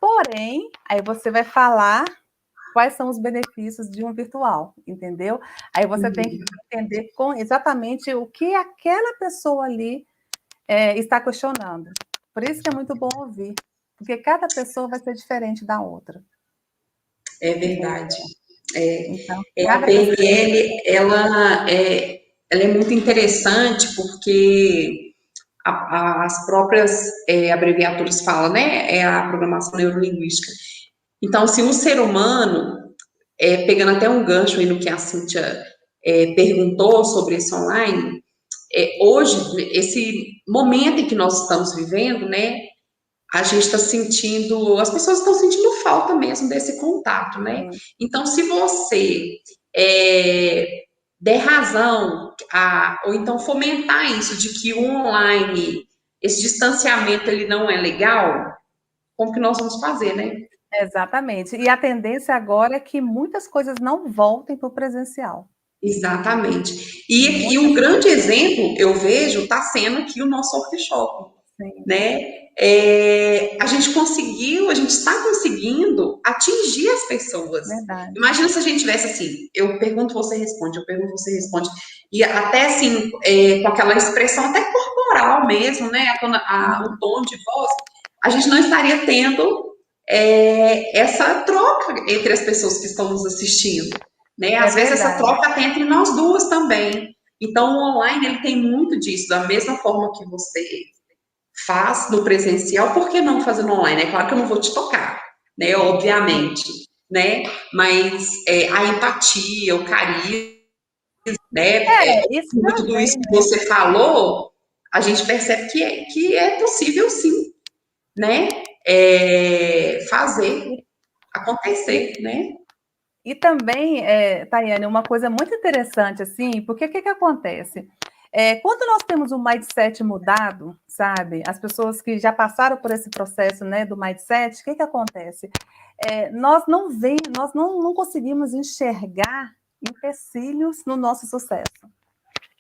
porém, aí você vai falar quais são os benefícios de um virtual, entendeu? Aí você tem que entender exatamente o que aquela pessoa ali está questionando. Por isso que é muito bom ouvir, porque cada pessoa vai ser diferente da outra. É verdade. Então, A PNL, ela é muito interessante porque as próprias abreviaturas falam, né? É a programação neurolinguística. Então, assim, o ser humano, pegando até um gancho aí no que a Cíntia perguntou sobre esse online, hoje, esse momento em que nós estamos vivendo, né? A gente está sentindo, as pessoas estão sentindo falta mesmo desse contato, né? Então, se você der razão, ou então fomentar isso de que o online, esse distanciamento, ele não é legal, como que nós vamos fazer, né? Exatamente. E a tendência agora é que muitas coisas não voltem para o presencial. Exatamente. E um grande exemplo, eu vejo, está sendo aqui o nosso workshop, né? A gente está conseguindo atingir as pessoas. Verdade. Imagina se a gente tivesse assim, eu pergunto, você responde, eu pergunto, você responde, e até assim, com aquela expressão até corporal mesmo, né? O tom de voz, a gente não estaria tendo essa troca entre as pessoas que estão nos assistindo, né? Às vezes essa troca tem entre nós duas também. Então, o online, ele tem muito disso, da mesma forma que você faz no presencial, por que não fazer no online? É claro que eu não vou te tocar, né? Obviamente, né? Mas a empatia, o carinho, né? Muito do isso que você falou, a gente percebe que é possível sim, né? Fazer acontecer, né? E também, Tayane, uma coisa muito interessante, assim, porque o que acontece? Quando nós temos um mindset mudado, sabe, as pessoas que já passaram por esse processo, né, do mindset, o que acontece? Nós não conseguimos enxergar empecilhos no nosso sucesso.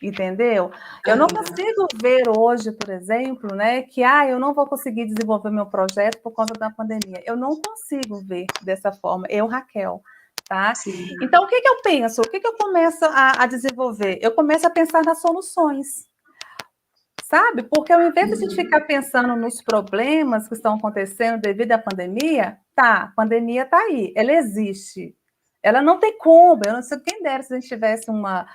Entendeu? Eu não consigo ver hoje, por exemplo, né, que eu não vou conseguir desenvolver meu projeto por conta da pandemia. Eu não consigo ver dessa forma. Eu, Raquel, tá? Sim. Então, o que eu penso? O que eu começo a desenvolver? Eu começo a pensar nas soluções. sabe? Porque ao invés de a gente ficar pensando nos problemas que estão acontecendo devido à pandemia, tá, a pandemia está aí, ela existe. Ela não tem como, eu não sei quem dera se a gente tivesse uma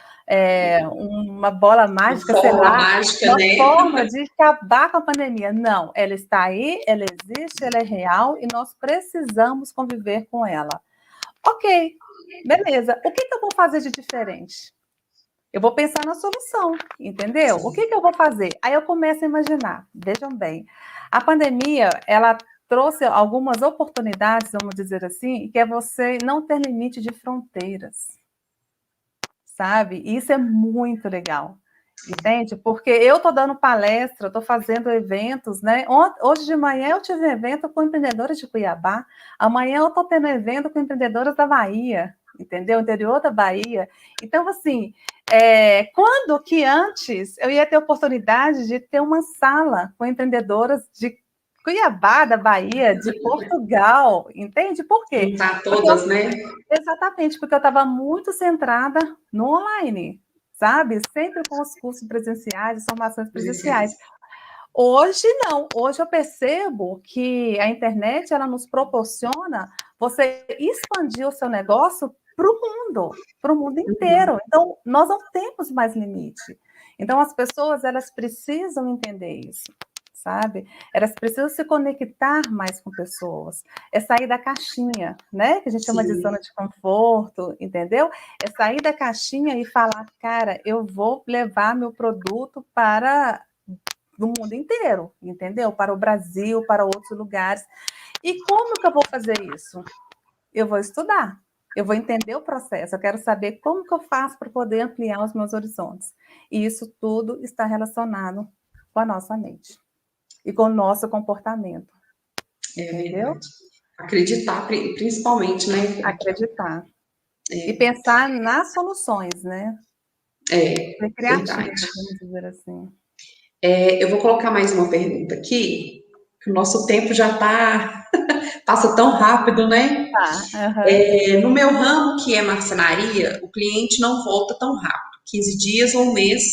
bola Uma mágica, sei fórmula lá, mágica, uma né? forma de acabar com a pandemia. Não, ela está aí, ela existe, ela é real e nós precisamos conviver com ela. Ok, beleza. O que eu vou fazer de diferente? Eu vou pensar na solução, entendeu? O que eu vou fazer? Aí eu começo a imaginar. Vejam bem, a pandemia, ela trouxe algumas oportunidades, vamos dizer assim, que é você não ter limite de fronteiras, sabe? E isso é muito legal, entende? Porque eu estou dando palestra, estou fazendo eventos, né? Hoje de manhã eu tive um evento com empreendedores de Cuiabá, amanhã eu estou tendo evento com empreendedoras da Bahia, entendeu? Interior da Bahia. Então, assim, quando que antes eu ia ter oportunidade de ter uma sala com empreendedoras de Cuiabá, da Bahia, de Portugal, entende? Por quê? Juntar Porque todas, né? exatamente, porque eu estava muito centrada no online, sabe? Sempre com os cursos presenciais, as formações presenciais. Presenciais. Hoje não, hoje eu percebo que a internet ela nos proporciona você expandir o seu negócio para o mundo inteiro. Então, nós não temos mais limite. Então, as pessoas elas precisam entender isso, sabe? Elas precisam se conectar mais com pessoas. É sair da caixinha, né? Que a gente chama de zona de conforto, entendeu? É sair da caixinha e falar, cara, eu vou levar meu produto para do mundo inteiro, entendeu? Para o Brasil, para outros lugares. E como que eu vou fazer isso? Eu vou estudar, eu vou entender o processo, eu quero saber como que eu faço para poder ampliar os meus horizontes. E isso tudo está relacionado com a nossa mente e com o nosso comportamento, entendeu? Verdade. Acreditar, principalmente, né? Acreditar. E pensar nas soluções, né? Ser criativo, Verdade. vamos dizer assim. Eu vou colocar mais uma pergunta aqui, que o nosso tempo já está passa tão rápido, né? Tá, uhum. No meu ramo, que é marcenaria, o cliente não volta tão rápido, 15 dias ou um mês,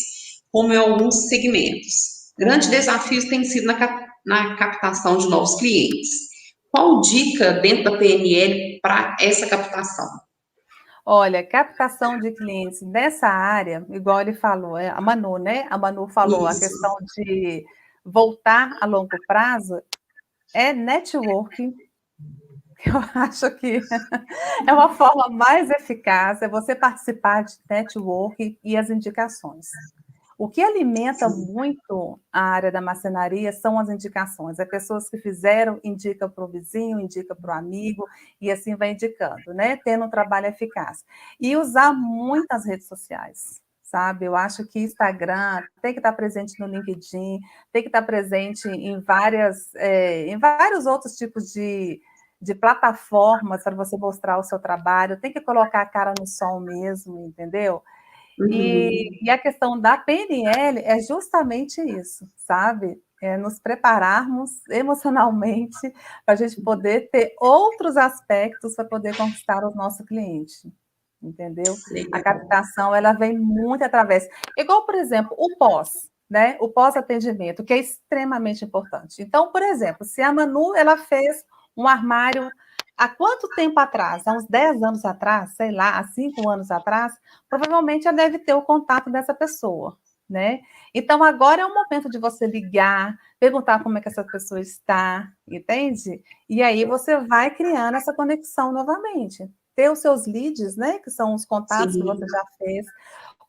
como em alguns segmentos. Grandes desafios têm sido na captação de novos clientes. Qual dica dentro da PNL para essa captação? Olha, captação de clientes nessa área, igual ele falou, a Manu, né? A Manu falou a Isso. questão de voltar a longo prazo é networking. Eu acho que é uma forma mais eficaz, é você participar de networking e as indicações. O que alimenta muito a área da marcenaria são as indicações. É pessoas que fizeram, indica para o vizinho, indica para o amigo, e assim vai indicando, né? Tendo um trabalho eficaz. E usar muitas redes sociais, sabe? Eu acho que Instagram tem que estar presente no LinkedIn, tem que estar presente em vários outros tipos de plataformas para você mostrar o seu trabalho, tem que colocar a cara no sol mesmo, entendeu? E a questão da PNL é justamente isso, sabe? É nos prepararmos emocionalmente para a gente poder ter outros aspectos para poder conquistar o nosso cliente, entendeu? A Legal. captação, ela vem muito através. Igual, por exemplo, o pós, né? O pós-atendimento, que é extremamente importante. Então, por exemplo, se a Manu, ela fez um armário há quanto tempo atrás? Há uns 10 anos atrás, sei lá, há 5 anos atrás, provavelmente já deve ter o contato dessa pessoa, né? Então, agora é o momento de você ligar, perguntar como é que essa pessoa está, entende? E aí você vai criando essa conexão novamente. Ter os seus leads, né? Que são os contatos que você já fez.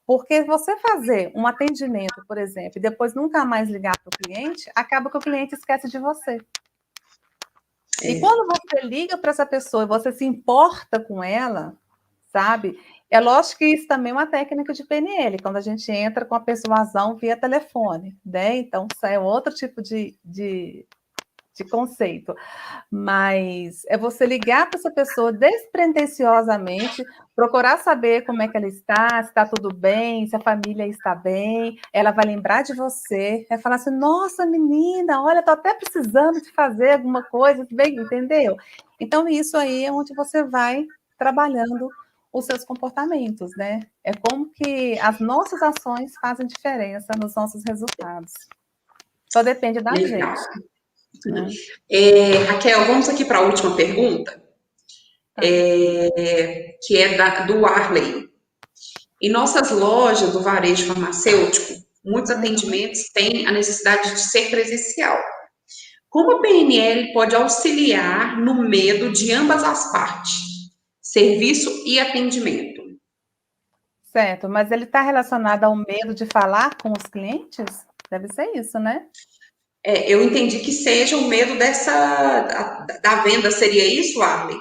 Porque você fazer um atendimento, por exemplo, e depois nunca mais ligar para o cliente, acaba que o cliente esquece de você. E quando você liga para essa pessoa e você se importa com ela, sabe? É lógico que isso também é uma técnica de PNL, quando a gente entra com a persuasão via telefone, né? Então, isso é outro tipo de conceito. Mas é você ligar para essa pessoa despretensiosamente, procurar saber como é que ela está, se está tudo bem, se a família está bem, ela vai lembrar de você, vai falar assim, nossa, menina, olha, estou até precisando de fazer alguma coisa, bem, entendeu? Então, isso aí é onde você vai trabalhando os seus comportamentos, né? É como que as nossas ações fazem diferença nos nossos resultados. Só depende da Legal. gente, né? Raquel, vamos aqui para a última pergunta, Tá. que é do Arley. Em nossas lojas do varejo farmacêutico, muitos Uhum. atendimentos têm a necessidade de ser presencial. Como a PNL pode auxiliar no medo de ambas as partes, serviço e atendimento? Certo, mas ele está relacionado ao medo de falar com os clientes? Deve ser isso, né? Eu entendi que seja o medo da venda, seria isso, Arley?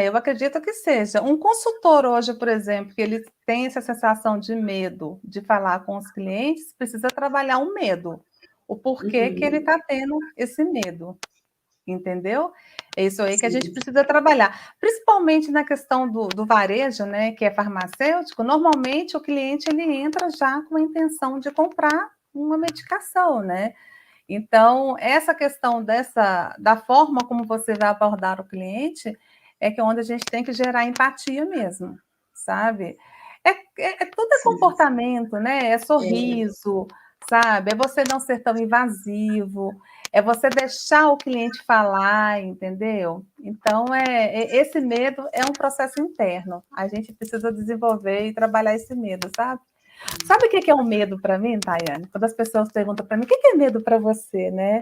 Eu acredito que seja. Um consultor hoje, por exemplo, que ele tem essa sensação de medo de falar com os clientes, precisa trabalhar o medo. O porquê que ele Uhum, está tendo esse medo, entendeu? É isso aí que a gente sim. precisa trabalhar. Principalmente na questão do varejo, né, que é farmacêutico, normalmente o cliente ele entra já com a intenção de comprar uma medicação, né? Então, essa questão da forma como você vai abordar o cliente, é que é onde a gente tem que gerar empatia mesmo, sabe? Tudo é Sim. comportamento, né? É sorriso, sabe? É você não ser tão invasivo, é você deixar o cliente falar, entendeu? Então, esse medo é um processo interno. A gente precisa desenvolver e trabalhar esse medo, sabe? Sabe o que é um medo para mim, Tayane? Quando as pessoas perguntam para mim, o que é medo para você, né?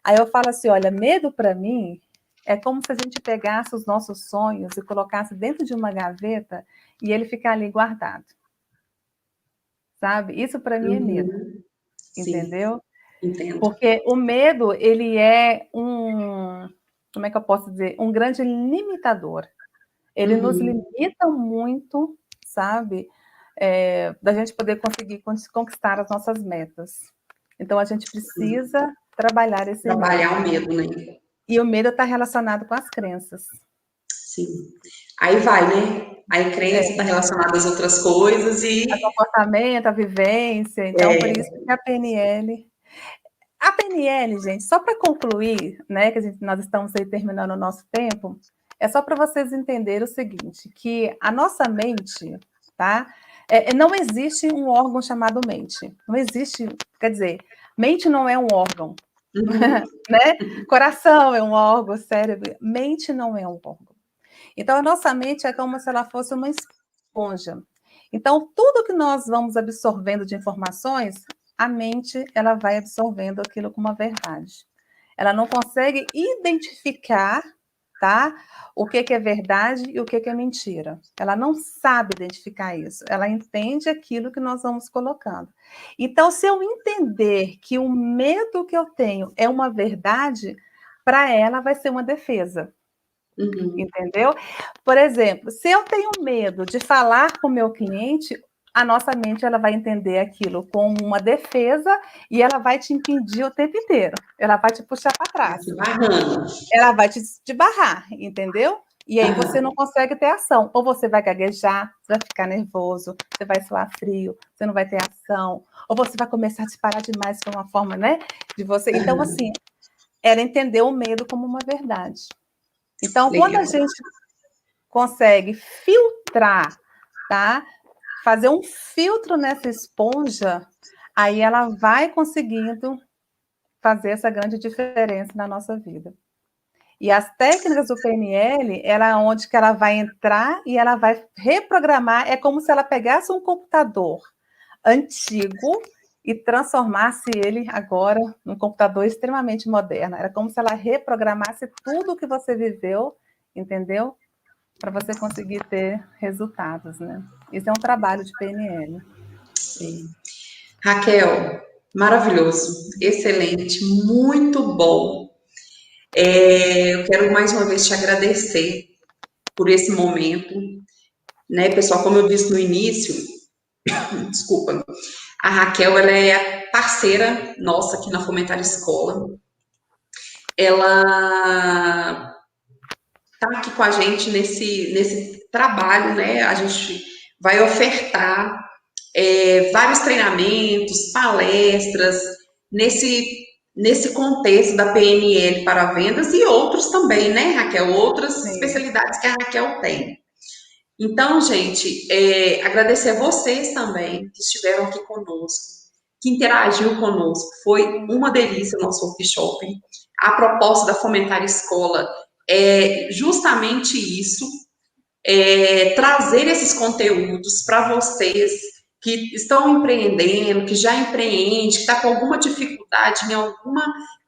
Aí eu falo assim, olha, medo para mim é como se a gente pegasse os nossos sonhos e colocasse dentro de uma gaveta e ele ficar ali guardado, sabe? Isso para mim é medo, Uhum, sim, entendeu? entendo. Porque o medo, ele é como é que eu posso dizer? Um grande limitador. Ele nos Uhum, limita muito, sabe? Da gente poder conseguir conquistar as nossas metas. Então, a gente sim. precisa trabalhar esse Trabalhar o medo. medo, né? E o medo está relacionado com as crenças. Sim. Aí vai, né? Aí É, crença está relacionada às outras coisas a e comportamento, a vivência. Então, por isso que a PNL. A PNL, gente, só para concluir, né, que nós estamos aí terminando o nosso tempo, é só para vocês entenderem o seguinte, que a nossa mente, tá? Não existe um órgão chamado mente. Não existe, quer dizer, mente não é um órgão, uhum, né? Coração é um órgão, cérebro, mente não é um órgão. Então, a nossa mente é como se ela fosse uma esponja. Então, tudo que nós vamos absorvendo de informações, a mente ela vai absorvendo aquilo como uma verdade. Ela não consegue identificar, tá? O que é verdade e o que é mentira. Ela não sabe identificar isso. Ela entende aquilo que nós vamos colocando. Então, se eu entender que o medo que eu tenho é uma verdade, para ela vai ser uma defesa. uhum. Entendeu? Por exemplo, se eu tenho medo de falar com o meu cliente, a nossa mente ela vai entender aquilo como uma defesa e ela vai te impedir o tempo inteiro. Ela vai te puxar para Vai trás. se barrando. Ela vai te barrar, entendeu? E aí você Aham. não consegue ter ação. Ou você vai gaguejar, você vai ficar nervoso, você vai suar frio, você não vai ter ação. Ou você vai começar a disparar demais, que é uma forma, né, de você. Então, assim, ela entendeu o medo como uma verdade. Então, quando a Legal. gente consegue filtrar, tá? Fazer um filtro nessa esponja, aí ela vai conseguindo fazer essa grande diferença na nossa vida. E as técnicas do PNL, ela é onde que ela vai entrar e ela vai reprogramar, é como se ela pegasse um computador antigo e transformasse ele agora num computador extremamente moderno. Era como se ela reprogramasse tudo o que você viveu, entendeu? Para você conseguir ter resultados, né? Isso é um trabalho de PNL. Sim. Raquel, maravilhoso, excelente, muito bom. Eu quero mais uma vez te agradecer por esse momento, né, pessoal? Como eu disse no início, desculpa, a Raquel, ela é parceira nossa aqui na Fomentar Escola. Ela está aqui com a gente nesse trabalho, né? A gente vai ofertar vários treinamentos, palestras nesse contexto da PNL para vendas e outros também, né, Raquel? Outras Sim. especialidades que a Raquel tem. Então, gente, agradecer a vocês também que estiveram aqui conosco, que interagiu conosco. Foi uma delícia o nosso workshop. A proposta da Fomentar Escola é justamente isso, trazer esses conteúdos para vocês que estão empreendendo, que já empreende, que está com alguma dificuldade em alguma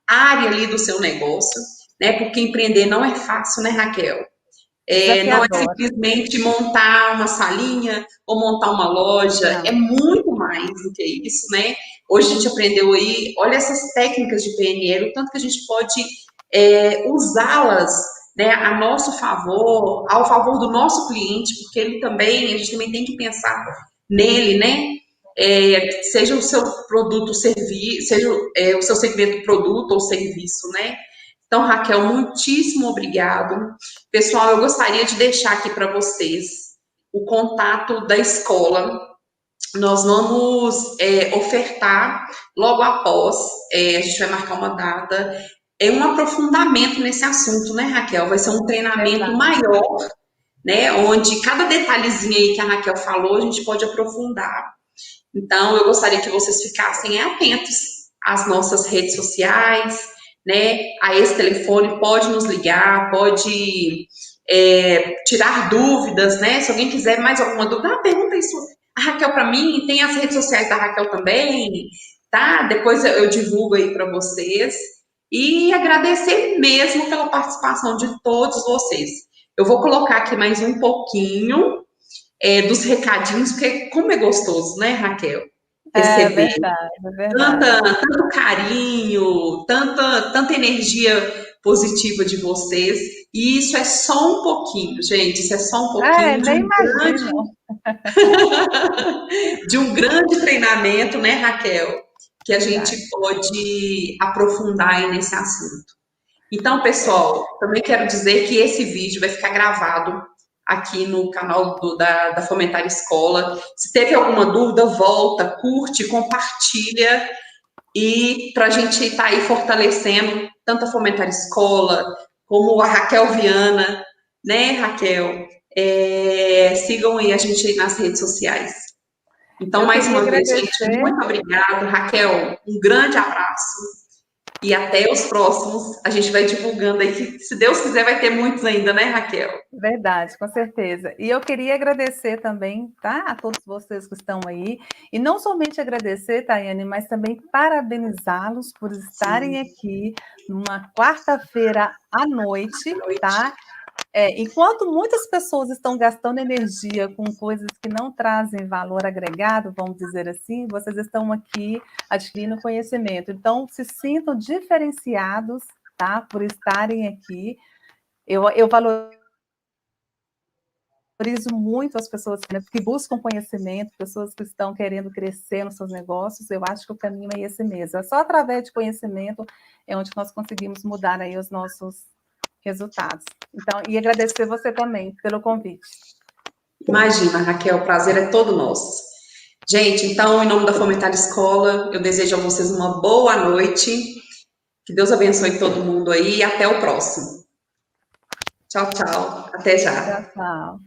área ali do seu negócio, né? Porque empreender não é fácil, né, Raquel? Não é Desafiador. simplesmente montar uma salinha ou montar uma loja, é Não, muito mais do que isso, né? Hoje a gente aprendeu aí, olha essas técnicas de PNL, o tanto que a gente pode usá-las, né, a nosso favor, ao favor do nosso cliente, porque ele também, a gente também tem que pensar nele, né? Seja o seu produto, serviço, seja o seu segmento produto ou serviço, né? Então, Raquel, muitíssimo obrigado. Pessoal, eu gostaria de deixar aqui para vocês o contato da escola. Nós vamos ofertar logo após, a gente vai marcar uma data, um aprofundamento nesse assunto, né, Raquel? Vai ser um treinamento verdade. maior, né, onde cada detalhezinho aí que a Raquel falou, a gente pode aprofundar. Então, eu gostaria que vocês ficassem atentos às nossas redes sociais, né, a esse telefone, pode nos ligar, pode tirar dúvidas, né, se alguém quiser mais alguma dúvida, pergunta isso a Raquel para mim, tem as redes sociais da Raquel também, tá? Depois eu divulgo aí para vocês. E agradecer mesmo pela participação de todos vocês. Eu vou colocar aqui mais um pouquinho dos recadinhos, porque como é gostoso, né, Raquel? É Receber verdade, é verdade. tanto carinho, tanta energia positiva de vocês. E isso é só um pouquinho, gente. Isso é só um É, pouquinho nem imagino. de um grande treinamento, né, Raquel? Que a gente Verdade. pode aprofundar aí nesse assunto. Então, pessoal, também quero dizer que esse vídeo vai ficar gravado aqui no canal da Fomentar Escola. Se teve alguma dúvida, volta, curte, compartilha e para a gente estar aí fortalecendo tanto a Fomentar Escola como a Raquel Viana, né, Raquel? Sigam aí a gente aí nas redes sociais. Então, Eu mais queria uma vez, gente, agradecer. muito obrigada. Raquel, um grande abraço. E até os próximos. A gente vai divulgando aí, que se Deus quiser, vai ter muitos ainda, né, Raquel? Verdade, com certeza. E eu queria agradecer também, tá, a todos vocês que estão aí. E não somente agradecer, Tayane, mas também parabenizá-los por Sim, estarem aqui numa quarta-feira à noite, boa noite. tá? Enquanto muitas pessoas estão gastando energia com coisas que não trazem valor agregado, vamos dizer assim, vocês estão aqui adquirindo conhecimento. Então, se sintam diferenciados, tá? Por estarem aqui. Eu valorizo muito as pessoas que buscam conhecimento, pessoas que estão querendo crescer nos seus negócios. Eu acho que o caminho é esse mesmo. É só através de conhecimento é onde nós conseguimos mudar aí os nossos resultados. Então, e agradecer você também pelo convite. Imagina, Raquel, o prazer é todo nosso. Gente, então, em nome da Fomentar Escola, eu desejo a vocês uma boa noite. Que Deus abençoe todo mundo aí e até o próximo. Tchau, tchau. Até Tchau, já. tchau.